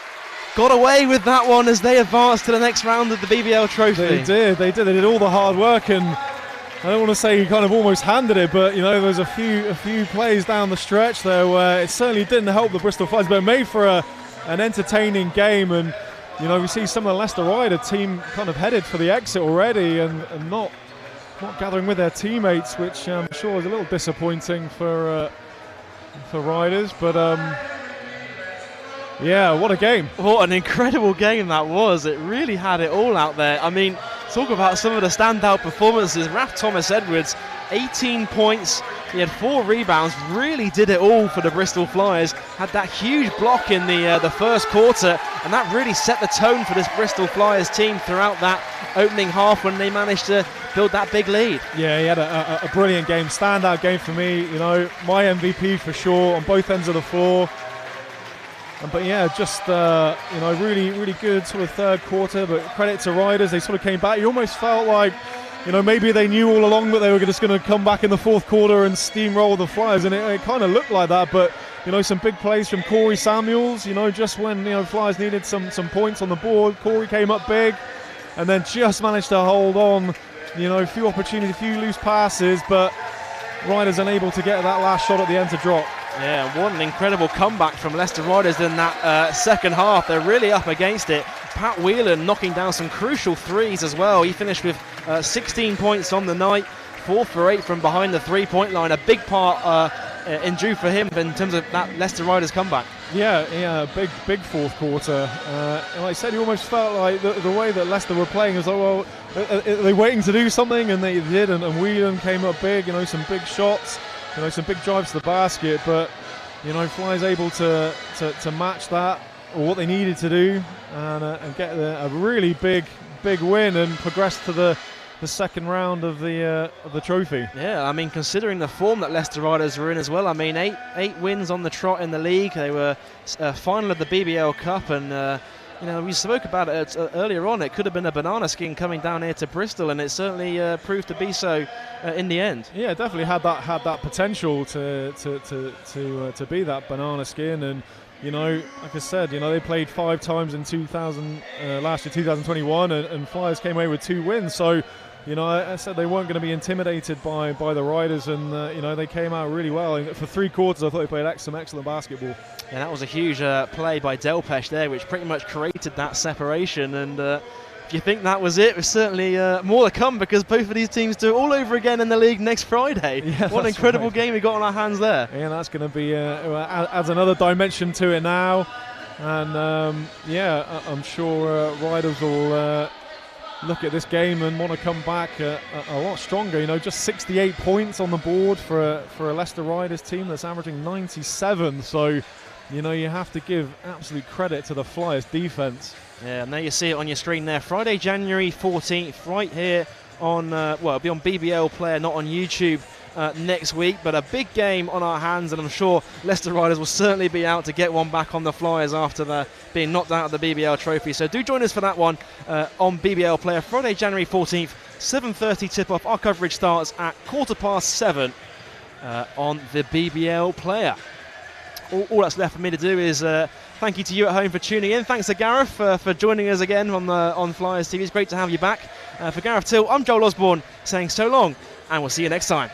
got away with that one as they advanced to the next round of the BBL Trophy. They did all the hard work, and I don't want to say he kind of almost handed it, but there was a few plays down the stretch there where it certainly didn't help the Bristol Flyers, but it made for an entertaining game. And we see some of the Leicester Rider team kind of headed for the exit already and not gathering with their teammates, which I'm sure is a little disappointing for Riders, but yeah, what a game. What an incredible game that was. It really had it all out there. I mean, talk about some of the standout performances. Raf Thomas Edwards, 18 points, He had 4 rebounds, really did it all for the Bristol Flyers. Had that huge block in the first quarter, and that really set the tone for this Bristol Flyers team throughout that opening half when they managed to build that big lead. Yeah, he had a brilliant game, standout game for me. You know, my MVP for sure on both ends of the floor. But yeah, just you know, really good sort of third quarter. But credit to Riders, they sort of came back. You almost felt like, you know, maybe they knew all along that they were just going to come back in the fourth quarter and steamroll the Flyers, and it kind of looked like that. But you know, some big plays from Corey Samuels. You know, just when, you know, Flyers needed some points on the board, Corey came up big, and then just managed to hold on. You know, a few opportunities, a few loose passes, but Riders unable to get that last shot at the end to drop. Yeah, what an incredible comeback from Leicester Riders in that second half. They're really up against it. Pat Whelan knocking down some crucial threes as well. He finished with 16 points on the night, 4 for 8 from behind the three-point line. A big part in due for him in terms of that Leicester Riders comeback. Yeah, big fourth quarter. Like I said, you almost felt like the way that Leicester were playing was like, well, are they waiting to do something? And they did, and Whelan came up big, you know, some big shots, you know, some big drives to the basket, but, you know, Flyers able to match that, or what they needed to do, and get a really big win and progress to the second round of the trophy. Yeah, I mean, considering the form that Leicester Riders were in as well. I mean, eight wins on the trot in the league. They were final of the BBL Cup, and you know, we spoke about it earlier on. It could have been a banana skin coming down here to Bristol, and it certainly proved to be so in the end. Yeah, definitely had that potential to be that banana skin. And you know, like I said, you know, they played 5 times in last year, 2021, and Flyers came away with 2 wins. So, you know, I said they weren't going to be intimidated by the Riders, and you know, they came out really well. And for 3 quarters, I thought they played some excellent basketball. Yeah, that was a huge play by Delpesh there, which pretty much created that separation. And if you think that was it, there's certainly more to come, because both of these teams do it all over again in the league next Friday. Yeah, what an incredible game we got on our hands there. Yeah, that's going to be adds another dimension to it now. And yeah, I'm sure Riders will look at this game and want to come back a lot stronger. You know, just 68 points on the board for a Leicester Riders team that's averaging 97. So, you know, you have to give absolute credit to the Flyers defense. Yeah, and there you see it on your screen there. Friday, January 14th, right here on, well, it'll be on BBL Player, not on YouTube next week. But a big game on our hands, and I'm sure Leicester Riders will certainly be out to get one back on the Flyers after being knocked out of the BBL Trophy. So do join us for that one on BBL Player, Friday, January 14th, 7:30 tip-off. Our coverage starts at 7:15 on the BBL Player. All that's left for me to do is thank you to you at home for tuning in. Thanks to Gareth for joining us again on Flyers TV. It's great to have you back. For Gareth Till, I'm Joel Osborne saying so long, and we'll see you next time.